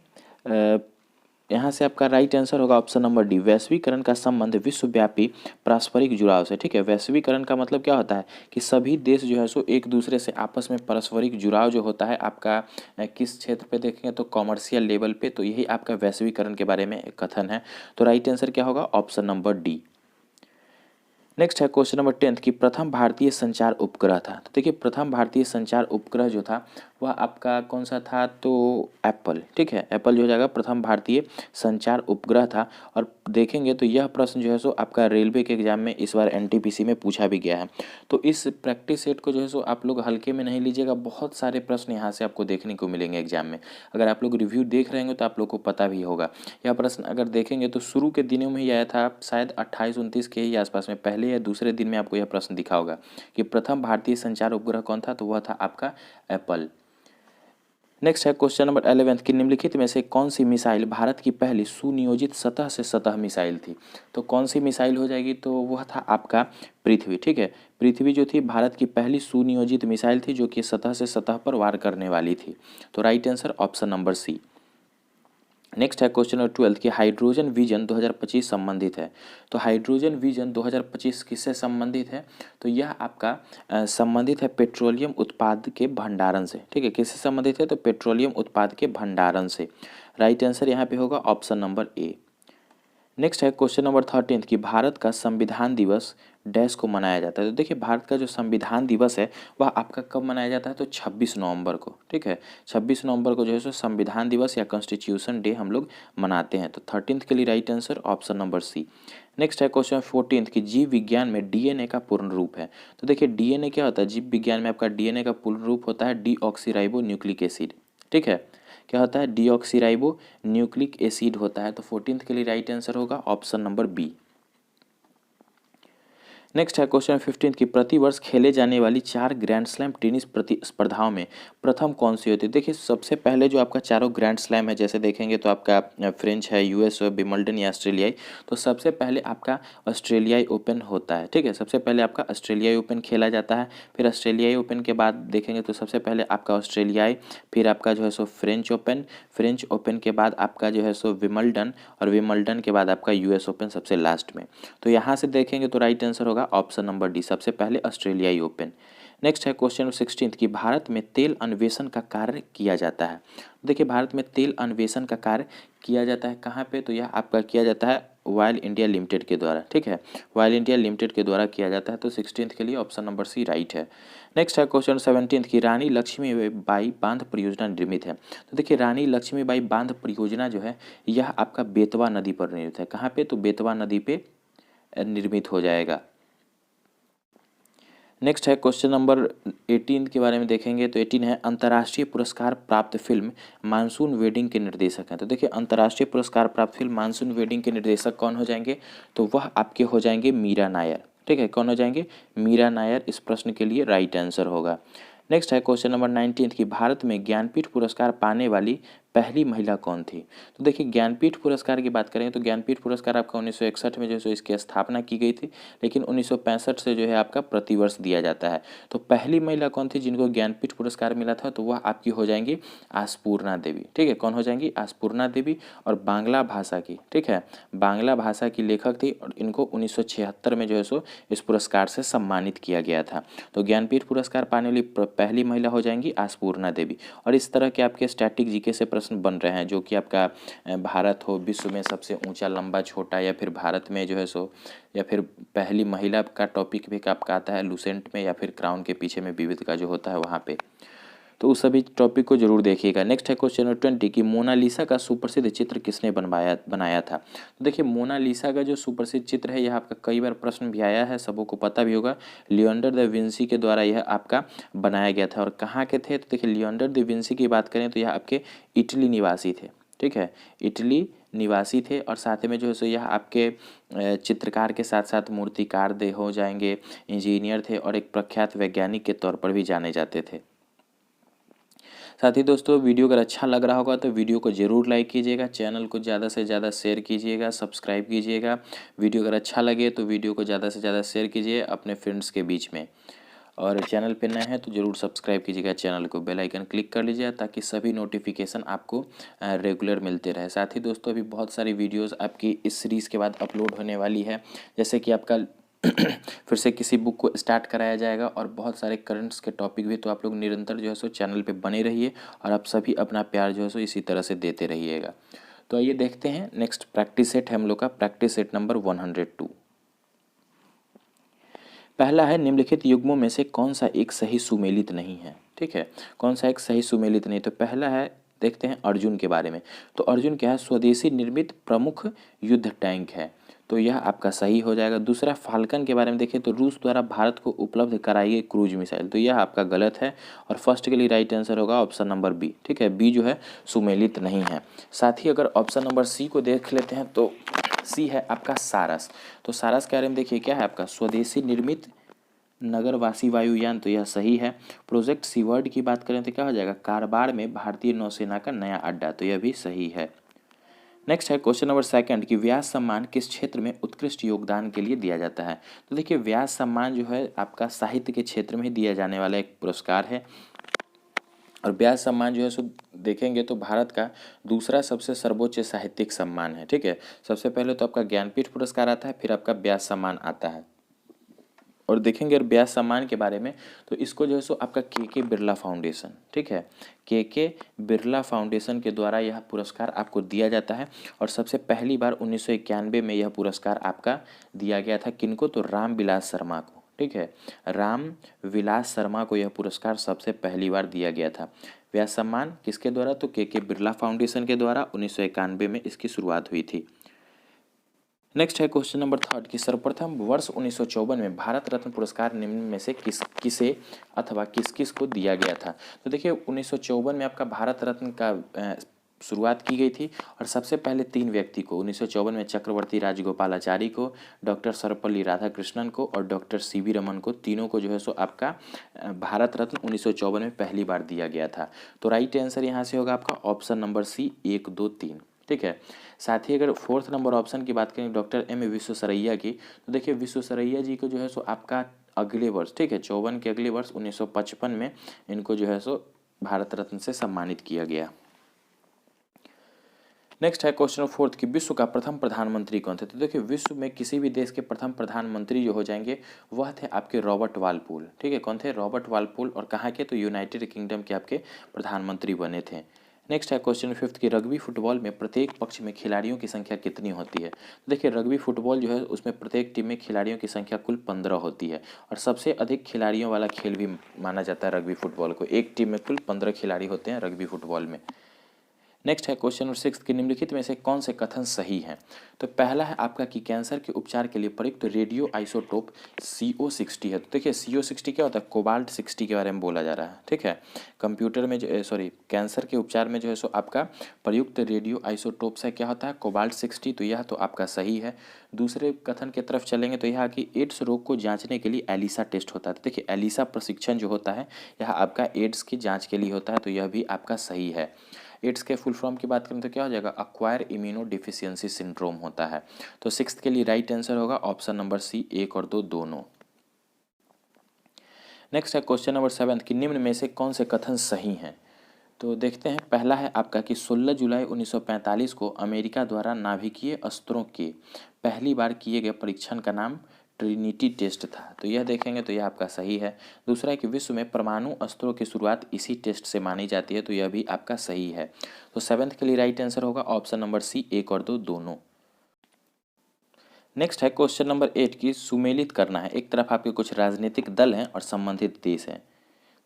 यहाँ से आपका राइट आंसर होगा ऑप्शन नंबर डी, वैश्वीकरण का संबंध विश्वव्यापी पारस्परिक जुड़ाव से, ठीक है। वैश्वीकरण का मतलब क्या होता है कि सभी देश जो है सो एक दूसरे से आपस में पारस्परिक जुड़ाव जो होता है आपका किस क्षेत्र पे देखेंगे तो कॉमर्शियल लेवल पे, तो यही आपका वैश्वीकरण के बारे में कथन है। तो राइट आंसर क्या होगा? Option number D. नेक्स्ट है क्वेश्चन नंबर 10 की प्रथम भारतीय संचार उपग्रह था। तो देखिए प्रथम भारतीय संचार उपग्रह जो था वह आपका कौन सा था? तो एप्पल, ठीक है, एप्पल जो हो जाएगा प्रथम भारतीय संचार उपग्रह था। और देखेंगे तो यह प्रश्न जो है सो आपका रेलवे के एग्जाम में इस बार एनटीपीसी में पूछा भी गया है। तो इस प्रैक्टिस सेट को जो है सो आप लोग हल्के में नहीं लीजिएगा, बहुत सारे प्रश्न यहाँ से आपको देखने को मिलेंगे एग्जाम में। अगर आप लोग रिव्यू देख रहे होंगे तो आप लोग को पता भी होगा। यह प्रश्न अगर देखेंगे तो शुरू के दिनों में ही आया था, शायद 28-29 के ही आसपास में, पहले या दूसरे दिन में आपको यह प्रश्न दिखा होगा कि प्रथम भारतीय संचार उपग्रह कौन था? तो वह था आपका एप्पल। नेक्स्ट है क्वेश्चन नंबर 11 कि निम्नलिखित में से कौन सी मिसाइल भारत की पहली सुनियोजित सतह से सतह मिसाइल थी? तो कौन सी मिसाइल हो जाएगी? तो वह था आपका पृथ्वी, ठीक है। पृथ्वी जो थी भारत की पहली सुनियोजित मिसाइल थी जो कि सतह से सतह पर वार करने वाली थी। तो right answer option number C. Next है क्वेश्चन नंबर 12 कि हाइड्रोजन विजन 2025 संबंधित है। तो हाइड्रोजन विजन 2025 किससे संबंधित है? तो यह आपका संबंधित है पेट्रोलियम उत्पाद के भंडारण से। ठीक है, किससे संबंधित है? तो पेट्रोलियम उत्पाद के भंडारण से। राइट आंसर यहाँ पे होगा ऑप्शन नंबर ए। नेक्स्ट है क्वेश्चन नंबर 13 कि भारत का संविधान दिवस डैश को मनाया जाता है। तो देखिए, भारत का जो संविधान दिवस है वह आपका कब मनाया जाता है? तो 26 नवंबर को। ठीक है, 26 नवंबर को जो है सो संविधान दिवस या कॉन्स्टिट्यूशन डे हम लोग मनाते हैं। तो 13 के लिए right answer option number C. Next है क्वेश्चन 14 कि जीव विज्ञान में डीएनए का पूर्ण रूप है। तो देखिए, डीएनए क्या होता है? जीव विज्ञान में आपका डीएनए का पूर्ण रूप होता है डीऑक्सीराइबो न्यूक्लिक एसिड। ठीक है, क्या होता है? डीऑक्सीराइबो न्यूक्लिक एसिड होता है। तो 14 के लिए राइट आंसर होगा ऑप्शन नंबर बी। नेक्स्ट है क्वेश्चन 15 की प्रतिवर्ष खेले जाने वाली 4 ग्रैंड स्लैम टेनिस प्रतिस्पर्धाओं में प्रथम कौन सी होती है? देखिए, सबसे पहले जो आपका चारों ग्रैंड स्लैम है, जैसे देखेंगे तो आपका फ्रेंच है, यूएस है, विंबलडन या ऑस्ट्रेलियाई। तो सबसे पहले आपका ऑस्ट्रेलियाई ओपन होता है। ठीक है, सबसे पहले आपका ऑस्ट्रेलियाई ओपन खेला जाता है। फिर ऑस्ट्रेलियाई ओपन के बाद देखेंगे तो सबसे पहले आपका ऑस्ट्रेलियाई, फिर आपका जो है सो फ्रेंच ओपन, फ्रेंच ओपन के बाद आपका जो है सो विंबलडन, और विंबलडन के बाद आपका यूएस ओपन सबसे लास्ट में। तो यहाँ से देखेंगे तो राइट आंसर होगा ऑप्शन नंबर डी, सबसे पहले ऑस्ट्रेलियाई ओपन। नेक्स्ट है क्वेश्चन 16 कि भारत में तेल अन्वेषण का कार्य किया जाता है। देखिए, भारत में तेल अन्वेषण का कार्य किया जाता है कहाँ पे? तो यह आपका किया जाता है ऑयल इंडिया लिमिटेड के द्वारा। ठीक है, ऑयल इंडिया लिमिटेड के द्वारा किया जाता है। तो 16 के लिए ऑप्शन नंबर सी राइट है। नेक्स्ट है क्वेश्चन 17 की रानी लक्ष्मीबाई बांध परियोजना निर्मित है। तो देखिए, रानी लक्ष्मीबाई बांध परियोजना जो है यह आपका बेतवा नदी पर निर्मित है। कहाँ पे? तो बेतवा नदी पे निर्मित हो जाएगा। नेक्स्ट है क्वेश्चन नंबर 18 के बारे में देखेंगे। तो 18 है अंतर्राष्ट्रीय पुरस्कार प्राप्त फिल्म मानसून वेडिंग के निर्देशक हैं। तो देखिए, अंतर्राष्ट्रीय पुरस्कार प्राप्त फिल्म मानसून वेडिंग के निर्देशक कौन हो जाएंगे? तो वह आपके हो जाएंगे मीरा नायर। ठीक है, कौन हो जाएंगे? मीरा नायर इस प्रश्न के लिए राइट आंसर होगा। नेक्स्ट है क्वेश्चन नंबर 19 की भारत में ज्ञानपीठ पुरस्कार पाने वाली पहली महिला कौन थी? तो देखिए, ज्ञानपीठ पुरस्कार की बात करें तो ज्ञानपीठ पुरस्कार आपका 1961 में जो है इसकी स्थापना की गई थी, लेकिन 1965 से जो है आपका प्रतिवर्ष दिया जाता है। तो पहली महिला कौन थी जिनको ज्ञानपीठ पुरस्कार मिला था? तो वह आपकी हो जाएंगी आसपूर्णा देवी। ठीक है, कौन हो जाएंगी? आसपूर्णा देवी, और बांग्ला भाषा की, ठीक है, बांग्ला भाषा की लेखक थी, और इनको 1976 में जो है सो इस पुरस्कार से सम्मानित किया गया था। तो ज्ञानपीठ पुरस्कार पाने वाली पहली महिला हो जाएंगी आसपूर्णा देवी। और इस तरह के आपके स्टैटिक जीके से प्रश्न बन रहे हैं, जो कि आपका भारत हो विश्व में सबसे ऊंचा लंबा छोटा, या फिर भारत में जो है सो, या फिर पहली महिला का टॉपिक भी आपका आता है लूसेंट में, या फिर क्राउन के पीछे में विविध का जो होता है वहाँ पे। तो उस सभी टॉपिक को जरूर देखिएगा। नेक्स्ट है क्वेश्चन नंबर 20 कि मोनालिसा का सुप्रसिद्ध चित्र किसने बनाया था? तो देखिए, मोनालिसा का जो सुप्रसिद्ध चित्र है यह आपका कई बार प्रश्न भी आया है, सबों को पता भी होगा। लियोनार्डो दा विंसी के द्वारा यह आपका बनाया गया था। और कहाँ के थे? तो देखिए, लियोनार्डो दा विंसी की बात करें तो यह आपके इटली निवासी थे। ठीक है, इटली निवासी थे, और साथ में जो है सो यह आपके चित्रकार के साथ साथ मूर्तिकार दे हो जाएंगे, इंजीनियर थे, और एक प्रख्यात वैज्ञानिक के तौर पर भी जाने जाते थे। साथ ही दोस्तों, वीडियो अगर अच्छा लग रहा होगा तो वीडियो को ज़रूर लाइक कीजिएगा, चैनल को ज़्यादा से ज़्यादा शेयर कीजिएगा, सब्सक्राइब कीजिएगा। वीडियो अगर अच्छा लगे तो वीडियो को ज़्यादा से ज़्यादा शेयर कीजिए अपने फ्रेंड्स के बीच में। और चैनल पे नए हैं तो ज़रूर सब्सक्राइब कीजिएगा चैनल को, बेल आइकन क्लिक कर लीजिए ताकि सभी नोटिफिकेशन आपको रेगुलर मिलते रहे। साथ ही दोस्तों, अभी बहुत सारी वीडियोस आपकी इस सीरीज़ के बाद अपलोड होने वाली है, जैसे कि आपका फिर से किसी बुक को स्टार्ट कराया जाएगा, और बहुत सारे करंट्स के टॉपिक भी। तो आप लोग निरंतर जो है सो चैनल पे बने रहिए, और आप सभी अपना प्यार जो है सो इसी तरह से देते रहिएगा। तो आइए देखते हैं नेक्स्ट प्रैक्टिस सेट है हम लोग का, प्रैक्टिस सेट नंबर 102। पहला है निम्नलिखित युग्मों में से कौन सा एक सही सुमेलित नहीं है? ठीक है, कौन सा एक सही सुमेलित नहीं? तो पहला है, देखते हैं अर्जुन के बारे में। तो अर्जुन क्या है? स्वदेशी निर्मित प्रमुख युद्ध टैंक है, तो यह आपका सही हो जाएगा। दूसरा, फाल्कन के बारे में देखें तो रूस द्वारा भारत को उपलब्ध कराई गई क्रूज मिसाइल, तो यह आपका गलत है, और फर्स्ट के लिए राइट आंसर होगा ऑप्शन नंबर बी। ठीक है, बी जो है सुमेलित नहीं है। साथ ही अगर ऑप्शन नंबर सी को देख लेते हैं तो सी है आपका सारस। तो सारस के बारे में देखिए, क्या है आपका? स्वदेशी निर्मित नगरवासी वायुयान, तो यह सही है। प्रोजेक्ट सीवर्ड की बात करें तो क्या हो जाएगा? कारबार में भारतीय नौसेना का नया अड्डा, तो यह भी सही है। नेक्स्ट है क्वेश्चन नंबर 2 कि व्यास सम्मान किस क्षेत्र में उत्कृष्ट योगदान के लिए दिया जाता है? तो देखिए, व्यास सम्मान जो है आपका साहित्य के क्षेत्र में दिया जाने वाला एक पुरस्कार है। और ब्यास सम्मान जो है सो देखेंगे तो भारत का दूसरा सबसे सर्वोच्च साहित्यिक सम्मान है। ठीक है, सबसे पहले तो आपका ज्ञानपीठ पुरस्कार आता है, फिर आपका ब्यास सम्मान आता है। और देखेंगे अगर ब्यास सम्मान के बारे में तो इसको जो है सो आपका के बिरला फाउंडेशन, ठीक है, के बिरला फाउंडेशन के द्वारा यह पुरस्कार आपको दिया जाता है। और सबसे पहली बार 1991 में यह पुरस्कार आपका दिया गया था किनको, तो राम विलास शर्मा को। ठीक है, राम विलास शर्मा को यह पुरस्कार सबसे पहली बार दिया गया था। व्यास सम्मान किसके द्वारा, तो के बिरला फाउंडेशन के द्वारा 1991 में इसकी शुरुआत हुई थी। नेक्स्ट है क्वेश्चन नंबर 3 कि सर्वप्रथम वर्ष 1954 में भारत रत्न पुरस्कार निम्न में से किसे अथवा किस किस को दिया गया था। तो देखिए 1954 में आपका भारत रत्न का शुरुआत की गई थी और सबसे पहले 3 व्यक्ति को 1954 में चक्रवर्ती राजगोपालाचारी को, डॉक्टर सर्वपल्ली राधाकृष्णन को और डॉक्टर सीवी रमन को, तीनों को जो है सो आपका भारत रत्न 1954 में पहली बार दिया गया था। तो राइट आंसर यहाँ से होगा आपका ऑप्शन नंबर सी 1, 2, 3। ठीक है, साथ ही अगर 4th नंबर ऑप्शन की बात करें डॉक्टर एम विश्वेश्वरैया की, तो देखिए विश्वेश्वरैया जी को जो है सो आपका अगले वर्ष, ठीक है, 54 के अगले वर्ष 1955 में इनको जो है सो भारत रत्न से सम्मानित किया गया। नेक्स्ट है क्वेश्चन 4 कि विश्व का प्रथम प्रधानमंत्री कौन थे। तो देखिए विश्व में किसी भी देश के प्रथम प्रधानमंत्री जो हो जाएंगे वह थे आपके रॉबर्ट वालपोल। ठीक है, कौन थे, रॉबर्ट वालपोल। और कहाँ के, तो यूनाइटेड किंगडम के आपके प्रधानमंत्री बने थे। नेक्स्ट है क्वेश्चन 5 कि रग्बी फुटबॉल में प्रत्येक पक्ष में खिलाड़ियों की संख्या कितनी होती है। तो देखिए रग्बी फुटबॉल जो है उसमें प्रत्येक टीम में खिलाड़ियों की संख्या कुल 15 होती है और सबसे अधिक खिलाड़ियों वाला खेल भी माना जाता है रग्बी फुटबॉल को। एक टीम में कुल 15 खिलाड़ी होते हैं रग्बी फुटबॉल में। नेक्स्ट है क्वेश्चन नंबर 6 कि निम्नलिखित में से कौन से कथन सही हैं। तो पहला है आपका कि कैंसर के उपचार के लिए प्रयुक्त रेडियो आइसोटोप CO60 है। तो देखिए CO60 क्या होता है, कोबाल्ट 60 के बारे में बोला जा रहा है। ठीक है, कंप्यूटर में जो कैंसर के उपचार में जो है सो आपका प्रयुक्त रेडियो आइसोटोप से क्या होता है, कोबाल्ट 60। तो यह तो आपका सही है। दूसरे कथन की तरफ चलेंगे तो यह कि एड्स रोग को जांचने के लिए एलिसा टेस्ट होता है। तो देखिए एलिसा प्रशिक्षण जो होता है यह आपका एड्स की जांच के लिए होता है, तो यह भी आपका सही है। एड्स के फुल फॉर्म की बात करें तो क्या हो जाएगा, अक्वायर इम्यूनो डिफिशियंसी सिंड्रोम होता है। तो 6th के लिए राइट आंसर होगा ऑप्शन नंबर सी 1 और 2 दोनों। नेक्स्ट है क्वेश्चन नंबर 7 कि निम्न में से कौन से कथन सही हैं। तो देखते हैं, पहला है आपका कि 16 जुलाई 1945 को अमेरिका द्वारा नाभिकीय अस्त्रों के पहली बार किए गए परीक्षण का नाम ट्रिनिटी टेस्ट था। तो यह देखेंगे तो यह आपका सही है। दूसरा है कि विश्व में परमाणु अस्त्रों की शुरुआत इसी टेस्ट से मानी जाती है। तो यह भी आपका सही है। तो 7th के लिए राइट आंसर होगा ऑप्शन नंबर सी 1 और 2 दोनों। नेक्स्ट है क्वेश्चन नंबर 8 की सुमेलित करना है। एक तरफ आपके कुछ राजनीतिक दल हैं और संबंधित देश हैं।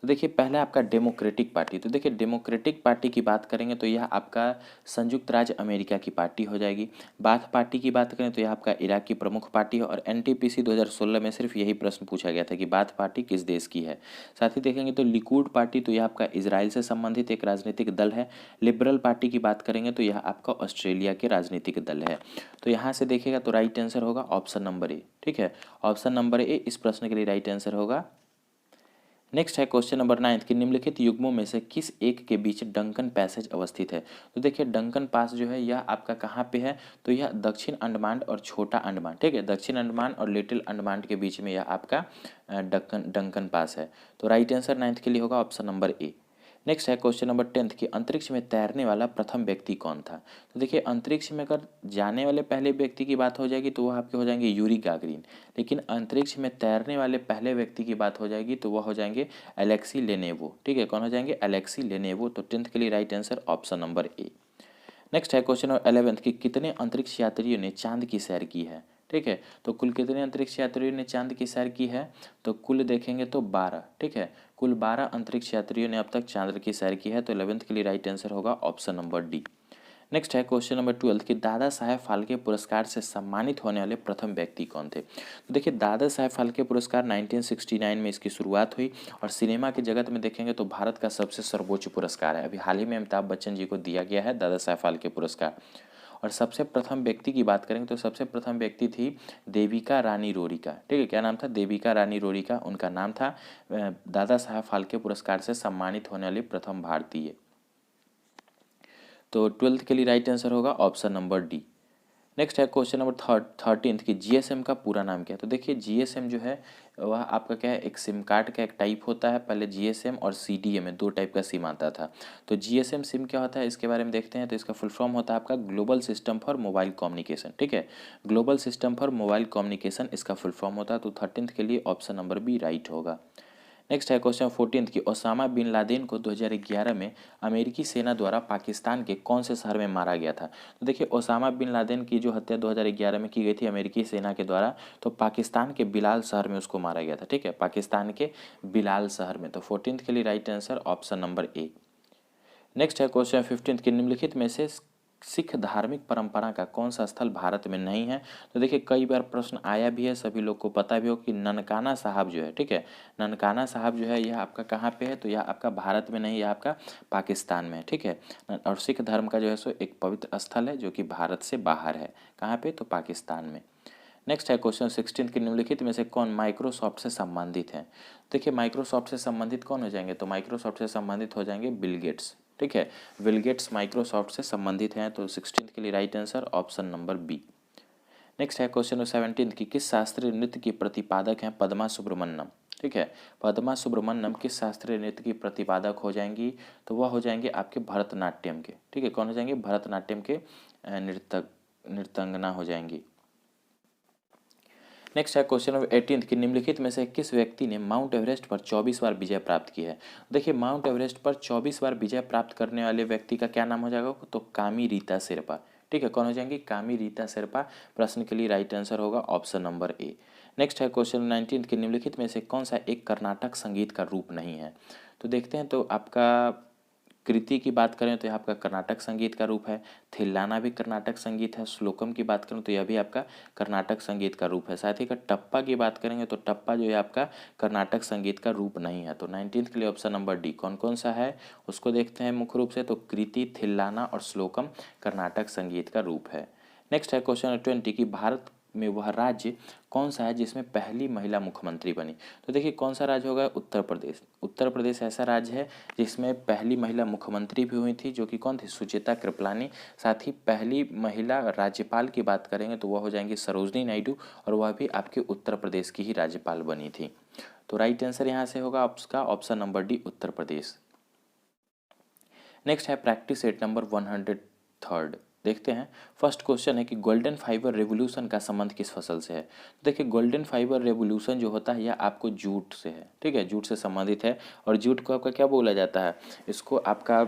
तो देखिए पहला आपका डेमोक्रेटिक पार्टी। तो देखिए डेमोक्रेटिक पार्टी की बात करेंगे तो यह आपका संयुक्त राज्य अमेरिका की पार्टी हो जाएगी। बाथ पार्टी की बात करें तो यह आपका इराक की प्रमुख पार्टी है और NTPC 2016 में सिर्फ यही प्रश्न पूछा गया था कि बाथ पार्टी किस देश की है। साथ ही देखेंगे तो लिकुड पार्टी, तो यह आपका इजराइल से संबंधित एक राजनीतिक दल है। लिबरल पार्टी की बात करेंगे तो यह आपका ऑस्ट्रेलिया के राजनीतिक दल है। तो यहाँ से देखिएगा तो राइट आंसर होगा ऑप्शन नंबर ए। ठीक है, ऑप्शन नंबर ए इस प्रश्न के लिए राइट आंसर होगा। नेक्स्ट है क्वेश्चन नंबर 9 कि निम्नलिखित युग्मों में से किस एक के बीच डंकन पैसेज अवस्थित है। तो देखिए डंकन पास जो है यह आपका कहाँ पे है, तो यह दक्षिण अंडमान और छोटा अंडमान, ठीक है, दक्षिण अंडमान और लिटिल अंडमान के बीच में यह आपका डंकन पास है। तो राइट आंसर 9th के लिए होगा ऑप्शन नंबर ए। नेक्स्ट है क्वेश्चन नंबर 10th कि अंतरिक्ष में तैरने वाला प्रथम व्यक्ति कौन था। तो देखिए अंतरिक्ष में अगर जाने वाले पहले व्यक्ति की बात हो जाएगी तो वह आपके हो जाएंगे यूरी गागरिन, लेकिन अंतरिक्ष में तैरने वाले पहले व्यक्ति की बात हो जाएगी तो वह हो जाएंगे एलेक्सी लेनेवो। ठीक है, कौन हो जाएंगे, एलेक्सी लेनेवो। तो 10th के लिए right answer option number A. Next है क्वेश्चन नंबर 11th कि कितने अंतरिक्ष यात्रियों ने चांद की सैर की है। ठीक है, तो कुल कितने अंतरिक्ष यात्रियों ने चांद की सैर की है, तो कुल देखेंगे तो 12। ठीक है, कुल 12 अंतरिक्ष यात्रियों ने अब तक चांद की सैर की है। तो 11th के लिए राइट आंसर होगा ऑप्शन नंबर डी। नेक्स्ट है क्वेश्चन नंबर 12 कि दादा साहेब फाल्के पुरस्कार से सम्मानित होने वाले प्रथम व्यक्ति कौन थे। तो देखिए दादा साहेब फाल्के पुरस्कार 1969 में इसकी शुरुआत हुई और सिनेमा के जगत में देखेंगे तो भारत का सबसे सर्वोच्च पुरस्कार है। अभी हाल ही में अमिताभ बच्चन जी को दिया गया है दादा साहेब फाल्के पुरस्कार। और सबसे प्रथम व्यक्ति की बात करेंगे तो सबसे प्रथम व्यक्ति थी देविका रानी रोरिका। ठीक है, क्या नाम था, देविका रानी रोरिका उनका नाम था। दादा साहेब फाल्के पुरस्कार से सम्मानित होने वाली प्रथम भारतीय। तो 12th के लिए राइट आंसर होगा ऑप्शन नंबर डी। नेक्स्ट है क्वेश्चन नंबर 13 कि जीएसएम का पूरा नाम क्या है। तो देखिए जीएसएम जो है वह आपका क्या है, एक सिम कार्ड का एक टाइप होता है। पहले जीएसएम और सीडीएम में दो टाइप का सिम आता था। तो जीएसएम सिम क्या होता है इसके बारे में देखते हैं। तो इसका फुल फॉर्म होता है आपका global system for mobile communication, ठीक है। Global system for mobile communication इसका फुल फॉर्म होता है। तो 13 के लिए ऑप्शन नंबर बी राइट होगा। नेक्स्ट है क्वेश्चन 14 की ओसामा बिन लादेन को 2011 में अमेरिकी सेना द्वारा पाकिस्तान के कौन से शहर में मारा गया था। तो देखिए ओसामा बिन लादेन की जो हत्या 2011 में की गई थी अमेरिकी सेना के द्वारा, तो पाकिस्तान के बिलाल शहर में उसको मारा गया था, ठीक है, पाकिस्तान के बिलाल शहर में। तो 14 के लिए right answer option number A. Next है क्वेश्चन 15 कि निम्नलिखित में से सिख धार्मिक परंपरा का कौन सा स्थल भारत में नहीं है। तो देखिए कई बार प्रश्न आया भी है, सभी लोग को पता भी हो कि ननकाना साहब जो है, ठीक है, ननकाना साहब जो है यह आपका कहाँ पे है। तो यह आपका भारत में नहीं, यह आपका पाकिस्तान में है, ठीक है। और सिख धर्म का जो है सो एक पवित्र स्थल है जो कि भारत से बाहर है। कहाँ पे, तो पाकिस्तान में। नेक्स्ट है क्वेश्चन 16 कि निम्नलिखित में से कौन माइक्रोसॉफ्ट से संबंधित है। देखिए माइक्रोसॉफ्ट से संबंधित कौन हो जाएंगे, तो माइक्रोसॉफ्ट से संबंधित हो जाएंगे बिल गेट्स, ठीक है। बिल गेट्स माइक्रोसॉफ्ट से संबंधित हैं। तो 16 के लिए right answer option number B. Next है क्वेश्चन 17 कि किस शास्त्रीय नृत्य की प्रतिपादक हैं पद्मा सुब्रमण्यम, ठीक है। पद्मा सुब्रमण्यम किस शास्त्रीय नृत्य की प्रतिपादक हो जाएंगी, तो वह हो जाएंगे आपके भरतनाट्यम के, ठीक है। कौन हो जाएंगे, भरतनाट्यम के नृतंगना हो जाएंगी। नेक्स्ट है क्वेश्चन नंबर 18 कि निम्नलिखित में से किस व्यक्ति ने माउंट एवरेस्ट पर 24 बार विजय प्राप्त की है। देखिए माउंट एवरेस्ट पर 24 बार विजय प्राप्त करने वाले व्यक्ति का क्या नाम हो जाएगा, तो कामी रीता शेरपा, ठीक है। कौन हो जाएंगी, कामी रीता शेरपा। प्रश्न के लिए राइट आंसर होगा ऑप्शन नंबर ए। नेक्स्ट है क्वेश्चन 19 कि निम्नलिखित में से कौन सा एक कर्नाटक संगीत का रूप नहीं है। तो देखते हैं, तो आपका कृति की बात करें तो यह आपका कर्नाटक संगीत का रूप है। थिल्लाना भी कर्नाटक संगीत है। श्लोकम की बात करें तो यह भी आपका कर्नाटक संगीत का रूप है। साथ ही का टप्पा की बात करेंगे तो टप्पा जो है आपका कर्नाटक संगीत का रूप नहीं है। तो 19 के लिए ऑप्शन नंबर डी। कौन कौन सा है उसको देखते हैं मुख्य रूप से। तो कृति, थिल्लाना और श्लोकम कर्नाटक संगीत का रूप है। नेक्स्ट है क्वेश्चन 20 कि भारत में वह राज्य कौन सा है जिसमें पहली महिला मुख्यमंत्री बनी। तो देखिए कौन सा राज्य होगा, उत्तर प्रदेश। उत्तर प्रदेश ऐसा राज्य है जिसमें पहली महिला मुख्यमंत्री भी हुई थी, जो कि कौन थी, सुचेता कृपलानी। साथ ही पहली महिला राज्यपाल की बात करेंगे तो वह हो जाएंगी सरोजनी नायडू, और वह भी आपके उत्तर प्रदेश की ही राज्यपाल बनी थी। तो राइट आंसर यहाँ से होगा आपका option number D, Uttar Pradesh. Next है प्रैक्टिस सेट नंबर 103। देखते हैं, फर्स्ट क्वेश्चन है कि गोल्डन फाइबर रेवोल्यूशन का संबंध किस फसल से है। देखिए गोल्डन फाइबर रेवोल्यूशन जो होता है यह आपको जूट से है, ठीक है, जूट से संबंधित है। और जूट को आपका क्या बोला जाता है, इसको आपका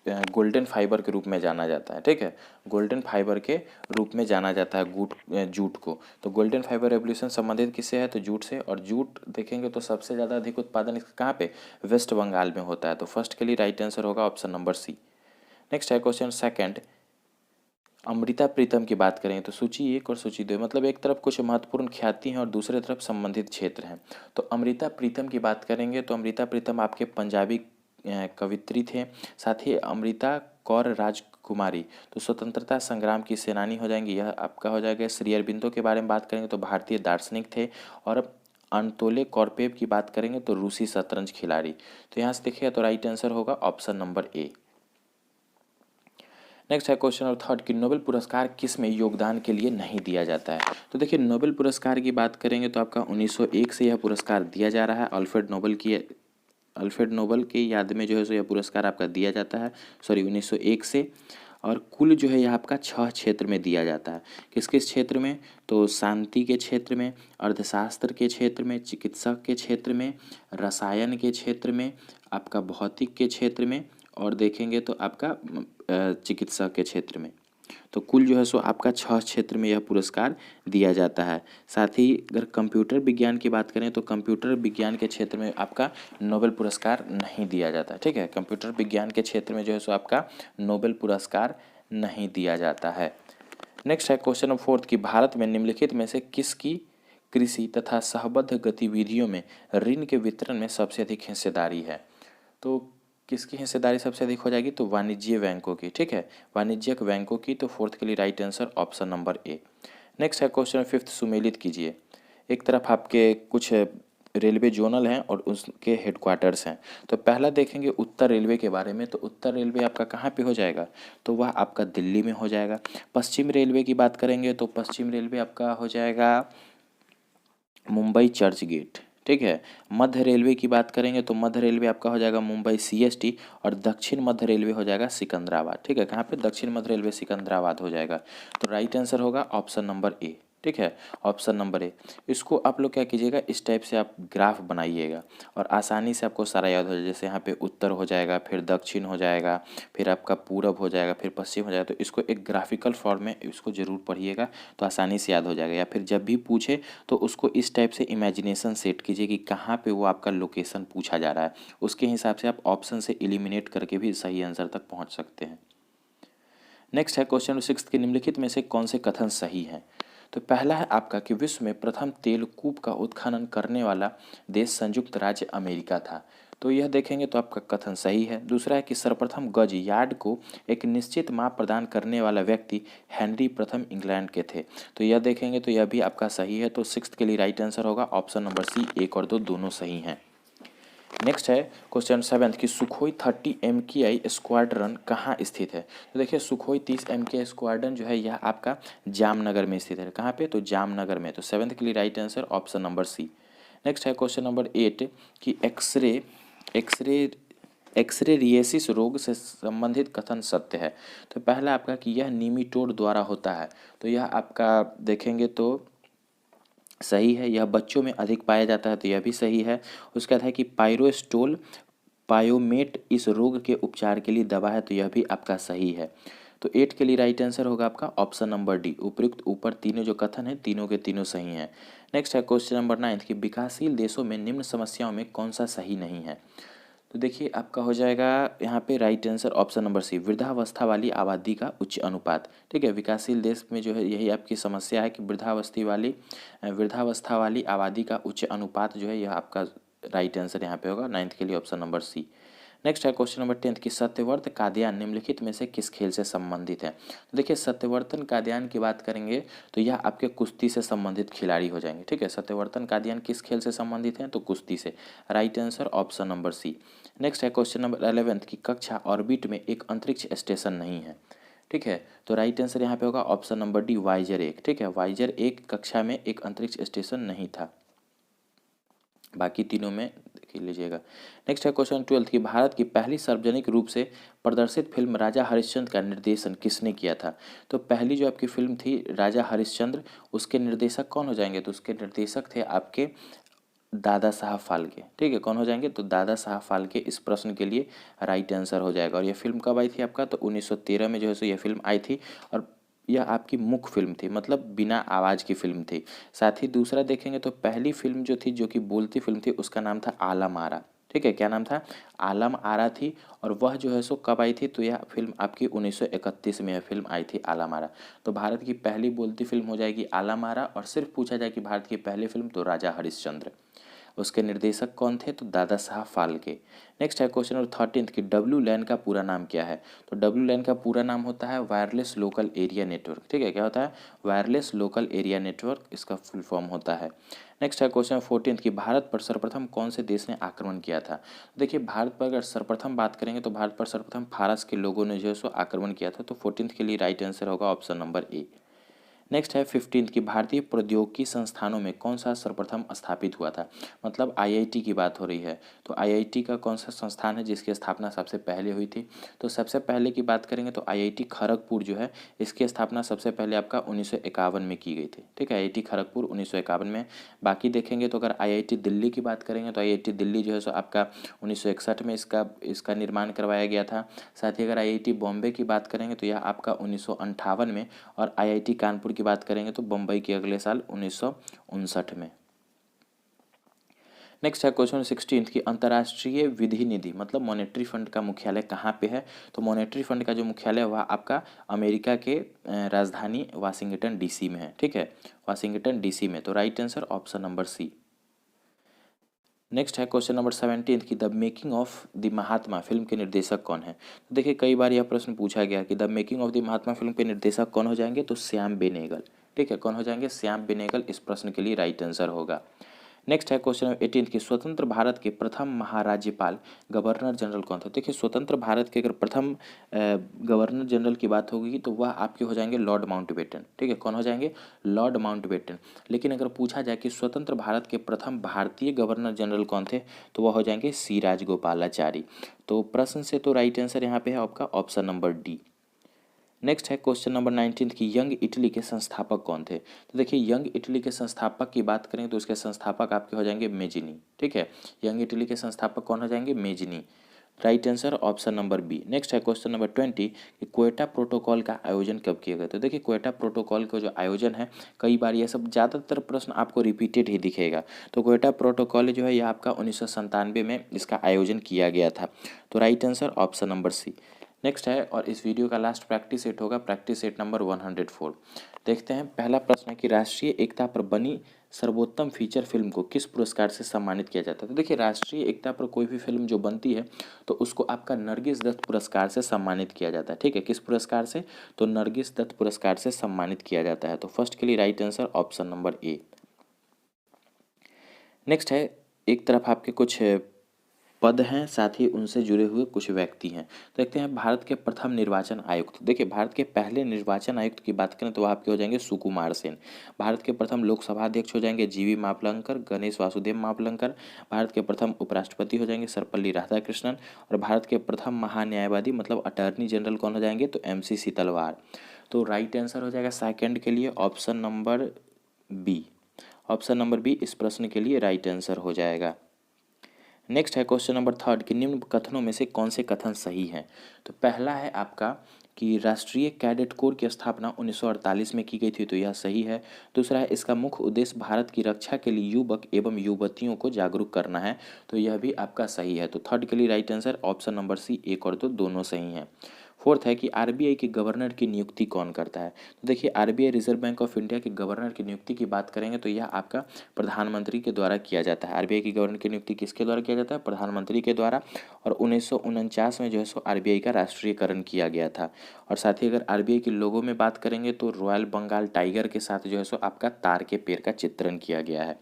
गोल्डन फाइबर के रूप में जाना जाता है, ठीक है। गोल्डन फाइबर के रूप में जाना जाता है जूट को। तो गोल्डन फाइबर रेवोल्यूशन संबंधित किससे है, तो जूट से। और जूट देखेंगे तो सबसे ज़्यादा अधिक उत्पादन इसका कहाँ पे, वेस्ट बंगाल में होता है। तो फर्स्ट के लिए राइट आंसर होगा ऑप्शन नंबर सी। नेक्स्ट है क्वेश्चन सेकंड, अमृता प्रीतम की बात करें तो सूची 1 और सूची 2, मतलब एक तरफ कुछ महत्वपूर्ण ख्याति हैं और दूसरे तरफ संबंधित क्षेत्र हैं। तो अमृता प्रीतम की बात करेंगे तो अमृता प्रीतम आपके पंजाबी कवित्री थे। साथ ही अमृता कौर राजकुमारी तो स्वतंत्रता संग्राम की सेनानी हो जाएंगी, यह आपका हो जाएगा। श्री अरबिंदो के बारे में बात करेंगे तो भारतीय दार्शनिक थे। और अनतोले कौरपेव की बात करेंगे तो रूसी शतरंज खिलाड़ी। तो यहाँ से देखिएगा तो राइट आंसर होगा ऑप्शन नंबर ए। नेक्स्ट है क्वेश्चन नंबर 3 कि नोबेल पुरस्कार किस में योगदान के लिए नहीं दिया जाता है। तो देखिए नोबेल पुरस्कार की बात करेंगे तो आपका 1901 से यह पुरस्कार दिया जा रहा है। अल्फ्रेड नोबेल की याद में जो है सो यह पुरस्कार आपका दिया जाता है, सॉरी 1901 से। और कुल जो है यह आपका 6 क्षेत्र में दिया जाता है। किस किस क्षेत्र में, तो शांति के क्षेत्र में, अर्थशास्त्र के क्षेत्र में, चिकित्सक के क्षेत्र में, रसायन के क्षेत्र में, आपका भौतिक के क्षेत्र में, और देखेंगे तो आपका चिकित्सा के क्षेत्र में। तो कुल जो है सो आपका 6 क्षेत्र में यह पुरस्कार दिया जाता है। साथ ही अगर कंप्यूटर विज्ञान की बात करें तो कंप्यूटर विज्ञान के क्षेत्र में आपका नोबेल पुरस्कार नहीं दिया जाता है, ठीक है। कंप्यूटर विज्ञान के क्षेत्र में जो है सो आपका नोबेल पुरस्कार नहीं दिया जाता है। नेक्स्ट है क्वेश्चन नंबर 4 कि भारत में निम्नलिखित में से किसकी कृषि तथा सहबद्ध गतिविधियों में ऋण के वितरण में सबसे अधिक हिस्सेदारी है। तो किसकी हिस्सेदारी सबसे अधिक हो जाएगी, तो वाणिज्य बैंकों की, ठीक है, वाणिज्यिक बैंकों की। तो 4th के लिए right answer option number A. Next है क्वेश्चन 5th, सुमेलित कीजिए। एक तरफ आपके कुछ रेलवे जोनल हैं और उसके हेडक्वार्टर्स हैं। तो पहला देखेंगे उत्तर रेलवे के बारे में, तो उत्तर रेलवे आपका कहाँ पे हो जाएगा, तो वह आपका दिल्ली में हो जाएगा। पश्चिम रेलवे की बात करेंगे तो पश्चिम रेलवे आपका हो जाएगा मुंबई चर्च गेट, ठीक है। मध्य रेलवे की बात करेंगे तो मध्य रेलवे आपका हो जाएगा मुंबई सीएसटी, और दक्षिण मध्य रेलवे हो जाएगा सिकंदराबाद, ठीक है। कहाँ पे, दक्षिण मध्य रेलवे सिकंदराबाद हो जाएगा। तो राइट आंसर होगा ऑप्शन नंबर ए, ठीक है, ऑप्शन नंबर ए। इसको आप लोग क्या कीजिएगा, इस टाइप से आप ग्राफ बनाइएगा और आसानी से आपको सारा याद हो जाए। जैसे यहाँ पे उत्तर हो जाएगा, फिर दक्षिण हो जाएगा, फिर आपका पूरब हो जाएगा, फिर पश्चिम हो जाएगा। तो इसको एक ग्राफिकल फॉर्म में इसको जरूर पढ़िएगा, तो आसानी से याद हो जाएगा। या फिर जब भी पूछे तो उसको इस टाइप से इमेजिनेशन सेट कीजिए कि कहाँ पे वो आपका लोकेशन पूछा जा रहा है, उसके हिसाब से आप ऑप्शन से एलिमिनेट करके भी सही आंसर तक पहुँच सकते हैं। नेक्स्ट है क्वेश्चन 6 के निम्नलिखित में से कौन से कथन सही हैं। तो पहला है आपका कि विश्व में प्रथम तेल कूप का उत्खनन करने वाला देश संयुक्त राज्य अमेरिका था। तो यह देखेंगे तो आपका कथन सही है। दूसरा है कि सर्वप्रथम गज यार्ड को एक निश्चित माप प्रदान करने वाला व्यक्ति हेनरी प्रथम इंग्लैंड के थे। तो यह देखेंगे तो यह भी आपका सही है। तो 6 के लिए राइट आंसर होगा ऑप्शन नंबर सी, 1 और 2 दोनों सही हैं। नेक्स्ट है क्वेश्चन 7 कि सुखोई 30 MKI स्क्वाड्रन कहाँ स्थित है। तो देखिए सुखोई 30 MKI स्क्वाड्रन जो है यह आपका जामनगर में स्थित है। कहाँ पे, तो जामनगर में। तो 7th के लिए right answer option number C. Next है क्वेश्चन नंबर 8 कि एक्सरे एक्सरेरिएसिस रोग से संबंधित कथन सत्य है। तो पहला आपका कि यह निमिटोड द्वारा होता है। तो यह आपका देखेंगे तो सही है। यह बच्चों में अधिक पाया जाता है, तो यह भी सही है। उसके बाद है कि पायरोस्टोल पायोमेट इस रोग के उपचार के लिए दवा है। तो यह भी आपका सही है। तो 8 के लिए राइट आंसर होगा आपका ऑप्शन नंबर डी। उपयुक्त ऊपर तीनों जो कथन है तीनों के तीनों सही हैं। नेक्स्ट है क्वेश्चन नंबर 9 कि विकासशील देशों में निम्न समस्याओं में कौन सा सही नहीं है। तो देखिए आपका हो जाएगा यहाँ पे right answer option number C, वृद्धावस्था वाली आबादी का उच्च अनुपात, ठीक है। विकासशील देश में जो है यही आपकी समस्या है कि वृद्धावस्था वाली आबादी का उच्च अनुपात जो है यह आपका राइट आंसर यहाँ पे होगा 9th के लिए ऑप्शन नंबर सी। नेक्स्ट है क्वेश्चन नंबर 10 कि सत्यव्रत काद्यान निम्नलिखित में से किस खेल से संबंधित है। तो देखिए सत्यवर्तन काद्यान की बात करेंगे तो यह आपके कुश्ती से संबंधित खिलाड़ी हो जाएंगे, ठीक है। सत्यवर्तन काद्यान किस खेल से संबंधित हैं, तो कुश्ती से। Right answer option number C. Next है क्वेश्चन नंबर 11 की कक्षा ऑर्बिट में एक अंतरिक्ष स्टेशन नहीं है, ठीक है। तो राइट आंसर यहाँ पे होगा ऑप्शन नंबर डी, वाइजर 1, ठीक है। वाइजर 1 कक्षा में एक अंतरिक्ष स्टेशन नहीं था, बाकी तीनों में देख लीजिएगा। नेक्स्ट है क्वेश्चन 12 कि भारत की पहली सार्वजनिक रूप से प्रदर्शित फिल्म राजा हरिश्चंद्र का निर्देशन किसने किया था। तो पहली जो आपकी फिल्म थी राजा हरिश्चंद्र, उसके निर्देशक कौन हो जाएंगे, तो उसके निर्देशक थे आपके दादा साहब फाल्के, ठीक है। कौन हो जाएंगे, तो दादा साहब फाल्के इस प्रश्न के लिए राइट आंसर हो जाएगा। और ये फिल्म कब आई थी आपका, तो 1913 में जो है सो यह फिल्म आई थी। और यह आपकी मुख्य फिल्म थी, मतलब बिना आवाज़ की फिल्म थी। साथ ही दूसरा देखेंगे तो पहली फिल्म जो थी जो कि बोलती फिल्म थी उसका नाम था आलम आरा, ठीक है। क्या नाम था, आलम आरा थी। और वह जो है सो कब आई थी, तो यह फिल्म आपकी 1931 में यह फिल्म आई थी आलम आरा। तो भारत की पहली बोलती फिल्म हो जाएगी आलम आरा। और सिर्फ पूछा जाए कि भारत की पहली फिल्म, तो राजा हरिश्चंद्र। उसके निर्देशक कौन थे, तो दादा साहब फाल्के। नेक्स्ट है क्वेश्चन नंबर 13 कि डब्ल्यू लैन का पूरा नाम क्या है। तो डब्ल्यू लैन का पूरा नाम होता है वायरलेस लोकल एरिया नेटवर्क, ठीक है। क्या होता है, वायरलेस लोकल एरिया नेटवर्क इसका फुल फॉर्म होता है। नेक्स्ट है क्वेश्चन 14 कि भारत पर सर्वप्रथम कौन से देश ने आक्रमण किया था। देखिए भारत पर अगर सर्वप्रथम बात करेंगे तो भारत पर सर्वप्रथम फारस के लोगों ने जो है सो आक्रमण किया था। तो 14th के लिए राइट आंसर होगा ऑप्शन नंबर ए। नेक्स्ट है 15 की भारतीय प्रौद्योगिकी संस्थानों में कौन सा सर्वप्रथम स्थापित हुआ था। मतलब आईआईटी की बात हो रही है। तो आईआईटी का कौन सा संस्थान है जिसकी स्थापना सबसे पहले हुई थी। तो सबसे पहले की बात करेंगे तो आईआईटी खड़गपुर जो है इसकी स्थापना सबसे पहले आपका 1951 में की गई थी, ठीक है। आईआईटी खड़गपुर 1951 में। बाकी देखेंगे तो अगर आईआईटी दिल्ली की बात करेंगे तो आईआईटी दिल्ली जो है सो आपका 1961 में इसका निर्माण करवाया गया था। साथ ही अगर आईआईटी बॉम्बे की बात करेंगे तो यह आपका 1958 में। और आईआईटी कानपुर की बात करेंगे तो बम्बई के अगले साल 1959 में। नेक्स्ट है क्वेश्चन 16 की अंतर्राष्ट्रीय विधि निधि मतलब मॉनेटरी फंड का मुख्यालय कहाँ पे है। तो मॉनेटरी फंड का जो मुख्यालय वह आपका अमेरिका के राजधानी वाशिंगटन डीसी में है, ठीक है। वाशिंगटन डीसी में। तो right answer option number C. Next है क्वेश्चन नंबर 17 की the making of the Mahatma film के निर्देशक कौन है। तो देखिए कई बार यह प्रश्न पूछा गया कि the making of the Mahatma film के निर्देशक कौन हो जाएंगे, तो श्याम बेनेगल, ठीक है। कौन हो जाएंगे, श्याम बेनेगल इस प्रश्न के लिए राइट आंसर होगा। नेक्स्ट है क्वेश्चन नंबर 18 की स्वतंत्र भारत के प्रथम महाराज्यपाल गवर्नर जनरल कौन थे। देखिए स्वतंत्र भारत के अगर प्रथम गवर्नर जनरल की बात होगी तो वह आपके हो जाएंगे लॉर्ड माउंटबेटन। ठीक है, कौन हो जाएंगे, लॉर्ड माउंटबेटन। लेकिन अगर पूछा जाए कि स्वतंत्र भारत के प्रथम भारतीय गवर्नर जनरल कौन थे तो वह हो जाएंगे सी राजगोपालाचारी। तो प्रश्न से तो राइट आंसर यहाँ पे है आपका ऑप्शन नंबर डी। नेक्स्ट है क्वेश्चन नंबर 19 की यंग इटली के संस्थापक कौन थे। तो देखिए यंग इटली के संस्थापक की बात करें तो उसके संस्थापक आपके हो जाएंगे मेजिनी। ठीक है, यंग इटली के संस्थापक कौन हो जाएंगे, Mazzini. Right answer option number B. Next है क्वेश्चन नंबर 20 कि क्वेटा प्रोटोकॉल का आयोजन कब किया गया। तो देखिए क्वेटा प्रोटोकॉल का जो आयोजन है, कई बार ये सब ज़्यादातर प्रश्न आपको रिपीटेड ही दिखेगा। तो क्वेटा प्रोटोकॉल जो है यह आपका 1997 में इसका आयोजन किया गया था। तो right answer option number C. Next है और इस वीडियो का लास्ट प्रैक्टिस सेट होगा, प्रैक्टिस सेट नंबर 104। देखते हैं, पहला प्रश्न है कि राष्ट्रीय एकता पर बनी सर्वोत्तम फीचर फिल्म को किस पुरस्कार से सम्मानित किया जाता है। तो देखिए राष्ट्रीय एकता पर कोई भी फिल्म जो बनती है तो उसको आपका नरगिस दत्त पुरस्कार से सम्मानित किया जाता है। ठीक है, किस पुरस्कार से, तो नरगिस दत्त पुरस्कार से सम्मानित किया जाता है। तो फर्स्ट के लिए right answer option number A. Next है, एक तरफ आपके कुछ पद हैं, साथ ही उनसे जुड़े हुए कुछ व्यक्ति हैं। देखते हैं भारत के प्रथम निर्वाचन आयुक्त। देखिए भारत के पहले निर्वाचन आयुक्त की बात करें तो वह आपके हो जाएंगे सुकुमार सेन। भारत के प्रथम लोकसभा अध्यक्ष हो जाएंगे जीवी मावलंकर, गणेश वासुदेव मावलंकर। भारत के प्रथम उपराष्ट्रपति हो जाएंगे सर्वपल्ली राधाकृष्णन। और भारत के प्रथम महान्यायवादी मतलब अटॉर्नी जनरल कौन हो जाएंगे, तो MC सीतलवार। तो राइट आंसर हो जाएगा सेकंड के लिए option number B. Option number B इस प्रश्न के लिए राइट आंसर हो जाएगा। नेक्स्ट है क्वेश्चन नंबर 3 कि निम्न कथनों में से कौन से कथन सही हैं। तो पहला है आपका कि राष्ट्रीय कैडेट कोर की स्थापना 1948 में की गई थी, तो यह सही है। दूसरा है इसका मुख्य उद्देश्य भारत की रक्षा के लिए युवक एवं युवतियों को जागरूक करना है, तो यह भी आपका सही है। तो थर्ड के लिए right answer option number C, एक और दो दोनों सही हैं। फोर्थ है कि RBI के गवर्नर की नियुक्ति कौन करता है। तो देखिए RBI reserve bank of India के गवर्नर की नियुक्ति की बात करेंगे तो यह आपका प्रधानमंत्री के द्वारा किया जाता है। RBI के गवर्नर की नियुक्ति किसके द्वारा किया जाता है, प्रधानमंत्री के द्वारा। और 1949 में जो है सो RBI का राष्ट्रीयकरण किया गया था। और साथ ही अगर RBI के लोगों में बात करेंगे तो रॉयल बंगाल टाइगर के साथ जो है सो आपका तार के पेड़ का चित्रण किया गया है।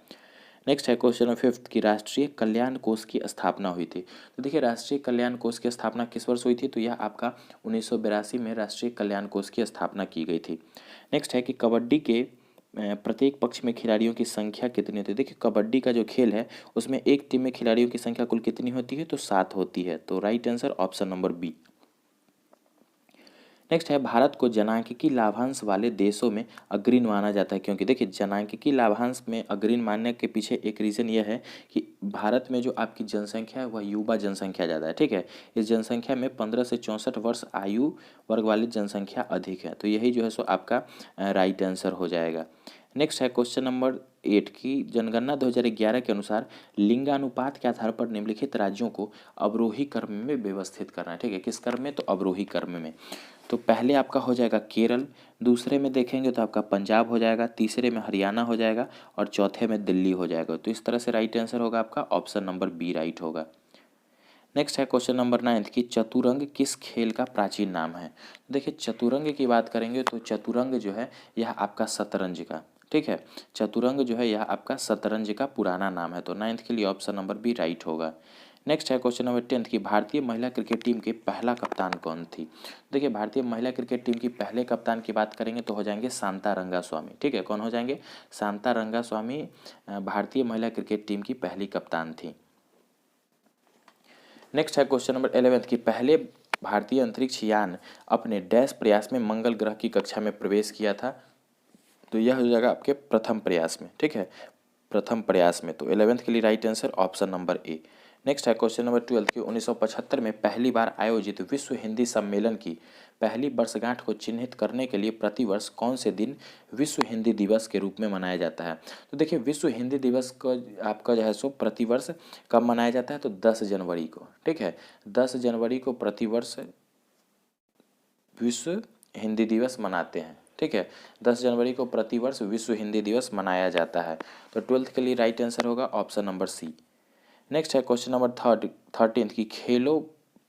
नेक्स्ट है क्वेश्चन नंबर 5 की राष्ट्रीय कल्याण कोष की स्थापना हुई थी। तो देखिए राष्ट्रीय कल्याण कोष की स्थापना किस वर्ष हुई थी, तो यह आपका 1982 में राष्ट्रीय कल्याण कोष की स्थापना की गई थी। नेक्स्ट है कि कबड्डी के प्रत्येक पक्ष में खिलाड़ियों की संख्या कितनी होती है। देखिए कबड्डी का जो खेल है उसमें एक टीम में खिलाड़ियों की संख्या कुल कितनी होती है, तो 7 होती है। तो right answer option number B. Next है भारत को जनांकिकी लाभांश वाले देशों में अग्रणी माना जाता है, क्योंकि देखिए जनांकिकी लाभांश में अग्रणी मानने के पीछे एक रीज़न यह है कि भारत में जो आपकी जनसंख्या है वह युवा जनसंख्या ज़्यादा है। ठीक है, इस जनसंख्या में 15 से 64 वर्ष आयु वर्ग वाली जनसंख्या अधिक है, तो यही जो है सो आपका राइट आंसर हो जाएगा। नेक्स्ट है क्वेश्चन नंबर 8 की जनगणना 2011 के अनुसार लिंगानुपात के आधार पर निम्नलिखित राज्यों को अवरोही क्रम में व्यवस्थित करना है। ठीक है, किस क्रम में, तो अवरोही क्रम में। तो पहले आपका हो जाएगा केरल, दूसरे में देखेंगे तो आपका पंजाब हो जाएगा, तीसरे में हरियाणा हो जाएगा और चौथे में दिल्ली हो जाएगा। तो इस तरह से राइट आंसर होगा आपका ऑप्शन नंबर बी राइट होगा। नेक्स्ट है क्वेश्चन नंबर 9 कि चतुरंग किस खेल का प्राचीन नाम है। देखिए चतुरंग की बात करेंगे तो चतुरंग जो है यह आपका शतरंज का, ठीक है, चतुरंग जो है यह आपका शतरंज का पुराना नाम है। तो 9th के लिए ऑप्शन नंबर बी राइट होगा। नेक्स्ट है क्वेश्चन नंबर 10 की भारतीय महिला क्रिकेट टीम के पहला कप्तान कौन थी। देखिए भारतीय महिला क्रिकेट टीम की पहले कप्तान की बात करेंगे तो हो जाएंगे शांता रंगास्वामी। ठीक है, कौन हो जाएंगे, शांता रंगास्वामी भारतीय महिला क्रिकेट टीम की पहली कप्तान थी। नेक्स्ट है क्वेश्चन नंबर 11 की पहले भारतीय अंतरिक्ष यान अपने डैश प्रयास में मंगल ग्रह की कक्षा में प्रवेश किया था। तो यह हो जाएगा आपके प्रथम प्रयास में। ठीक है, प्रथम प्रयास में। तो 11th के लिए right answer option number A. Next है क्वेश्चन नंबर 12 की 1975 में पहली बार आयोजित विश्व हिंदी सम्मेलन की पहली वर्षगांठ को चिन्हित करने के लिए प्रतिवर्ष कौन से दिन विश्व हिंदी दिवस के रूप में मनाया जाता है। तो देखिए विश्व हिंदी दिवस को आपका जो है सो प्रतिवर्ष कब मनाया जाता है, तो 10 जनवरी को। ठीक है, 10 जनवरी को प्रतिवर्ष विश्व हिंदी दिवस मनाते हैं। ठीक है, 10 जनवरी को प्रतिवर्ष विश्व हिंदी दिवस मनाया जाता है। तो 12th के लिए राइट आंसर होगा ऑप्शन नंबर सी। नेक्स्ट है क्वेश्चन नंबर 13 की खेलों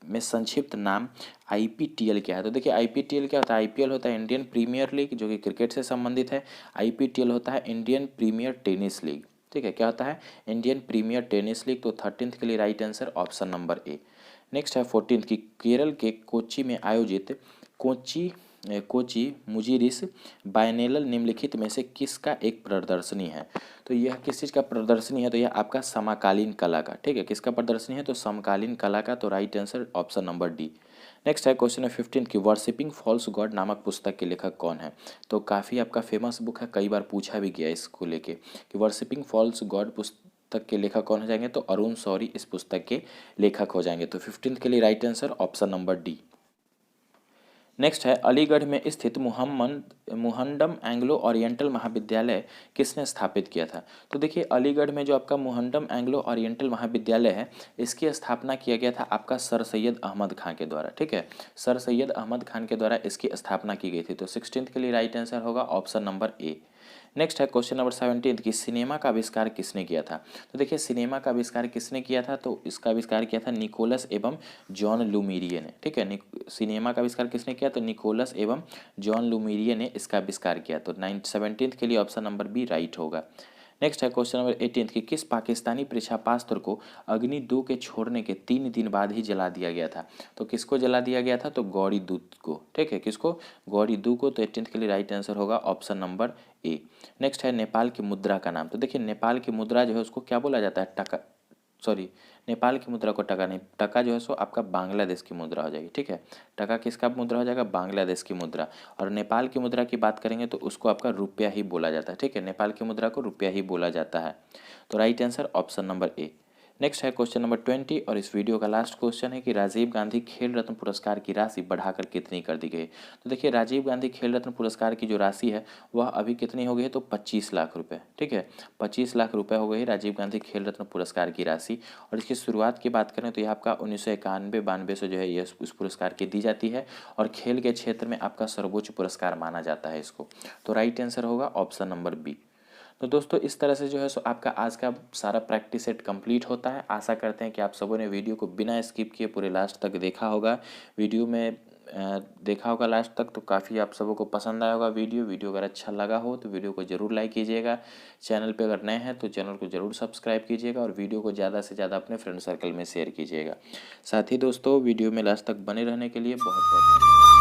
में संक्षिप्त नाम IPTL क्या है। तो देखिए IPTL क्या होता है, IPL होता है इंडियन प्रीमियर लीग जो कि क्रिकेट से संबंधित है, IPTL होता है इंडियन प्रीमियर टेनिस लीग। ठीक है, क्या होता है? Indian premier tennis league. तो 13th के लिए right answer option number A. Next है 14th की, केरल के कोच्चि में आयोजित कोच्चि कोच्चि मुजिरिस बायनेलल निम्नलिखित में से किसका एक प्रदर्शनी है? तो यह किस चीज़ का प्रदर्शनी है? तो यह आपका समकालीन कला का। ठीक है, किसका प्रदर्शनी है? तो समकालीन कला का। तो right answer option number D. Next है क्वेश्चन है 15 की, वर्शिपिंग फॉल्स गॉड नामक पुस्तक के लेखक कौन है? तो काफ़ी आपका फेमस बुक है, कई बार पूछा भी गया इसको लेके कि वर्शिपिंग फॉल्स गॉड पुस्तक के लेखक कौन हो जाएंगे? तो अरुण शौरी इस पुस्तक के लेखक हो जाएंगे। तो 15th के लिए right answer option number D. Next है, अलीगढ़ में स्थित मुहंडम एंग्लो ओरिएंटल महाविद्यालय किसने स्थापित किया था? तो देखिए, अलीगढ़ में जो आपका मुहंडम एंग्लो ओरिएंटल महाविद्यालय है, इसकी स्थापना किया गया था आपका सर सैयद अहमद खान के द्वारा। ठीक है, सर सैयद अहमद खान के द्वारा इसकी स्थापना की गई थी। तो 16th के लिए राइट आंसर होगा ऑप्शन नंबर ए। नेक्स्ट है क्वेश्चन नंबर 17 की, सिनेमा का आविष्कार किसने किया था? तो देखिए, सिनेमा का आविष्कार किसने किया था? तो इसका आविष्कार किया था निकोलस एवं जॉन लुमिरिये ने। ठीक है, सिनेमा का आविष्कार किसने किया? तो निकोलस एवं जॉन लुमिरिये ने इसका आविष्कार किया। तो 17th के लिए ऑप्शन नंबर बी राइट होगा। नेक्स्ट है क्वेश्चन नंबर 18 की, किस पाकिस्तानी पृष्ठापात्र को अग्नि 2 के छोड़ने के 3 दिन बाद ही जला दिया गया था? तो किसको जला दिया गया था? तो गौरी दूत को। ठीक है, किसको? गौरी दू को। तो 18th के लिए राइट आंसर होगा ऑप्शन नंबर ए। नेक्स्ट है नेपाल की मुद्रा का नाम। तो देखिए, नेपाल की मुद्रा जो है उसको क्या बोला जाता है? टका, सॉरी, नेपाल की मुद्रा को टका नहीं, टका जो है सो आपका बांग्लादेश की मुद्रा हो जाएगी। ठीक है, टका किसका मुद्रा हो जाएगा? बांग्लादेश की मुद्रा। और नेपाल की मुद्रा की बात करेंगे तो उसको आपका रुपया ही बोला जाता है। ठीक है, नेपाल की मुद्रा को रुपया ही बोला जाता है। तो right answer option number A. Next है क्वेश्चन नंबर 20 और इस वीडियो का लास्ट क्वेश्चन है कि राजीव गांधी खेल रत्न पुरस्कार की राशि बढ़ाकर कितनी कर दी गई? तो देखिए, राजीव गांधी खेल रत्न पुरस्कार की जो राशि है वह अभी कितनी हो गई है? तो 25 लाख रुपए। ठीक है, 25 लाख रुपए हो गई राजीव गांधी खेल रत्न पुरस्कार की राशि। और इसकी शुरुआत की बात करें तो यह आपका 1991-92 से जो है यह उस पुरस्कार की दी जाती है और खेल के क्षेत्र में आपका सर्वोच्च पुरस्कार माना जाता है इसको। तो राइट आंसर होगा ऑप्शन नंबर बी। तो दोस्तों, इस तरह से जो है सो आपका आज का सारा प्रैक्टिस सेट कंप्लीट होता है। आशा करते हैं कि आप सबों ने वीडियो को बिना स्किप किए पूरे लास्ट तक देखा होगा। वीडियो में देखा होगा लास्ट तक, तो काफ़ी आप सबों को पसंद आया होगा वीडियो अगर अच्छा लगा हो तो वीडियो को ज़रूर लाइक कीजिएगा। चैनल पे अगर नए हैं तो चैनल को ज़रूर सब्सक्राइब कीजिएगा और वीडियो को ज़्यादा से ज़्यादा अपने फ्रेंड सर्कल में शेयर कीजिएगा। साथ ही दोस्तों, वीडियो में लास्ट तक बने रहने के लिए बहुत बहुत धन्यवाद।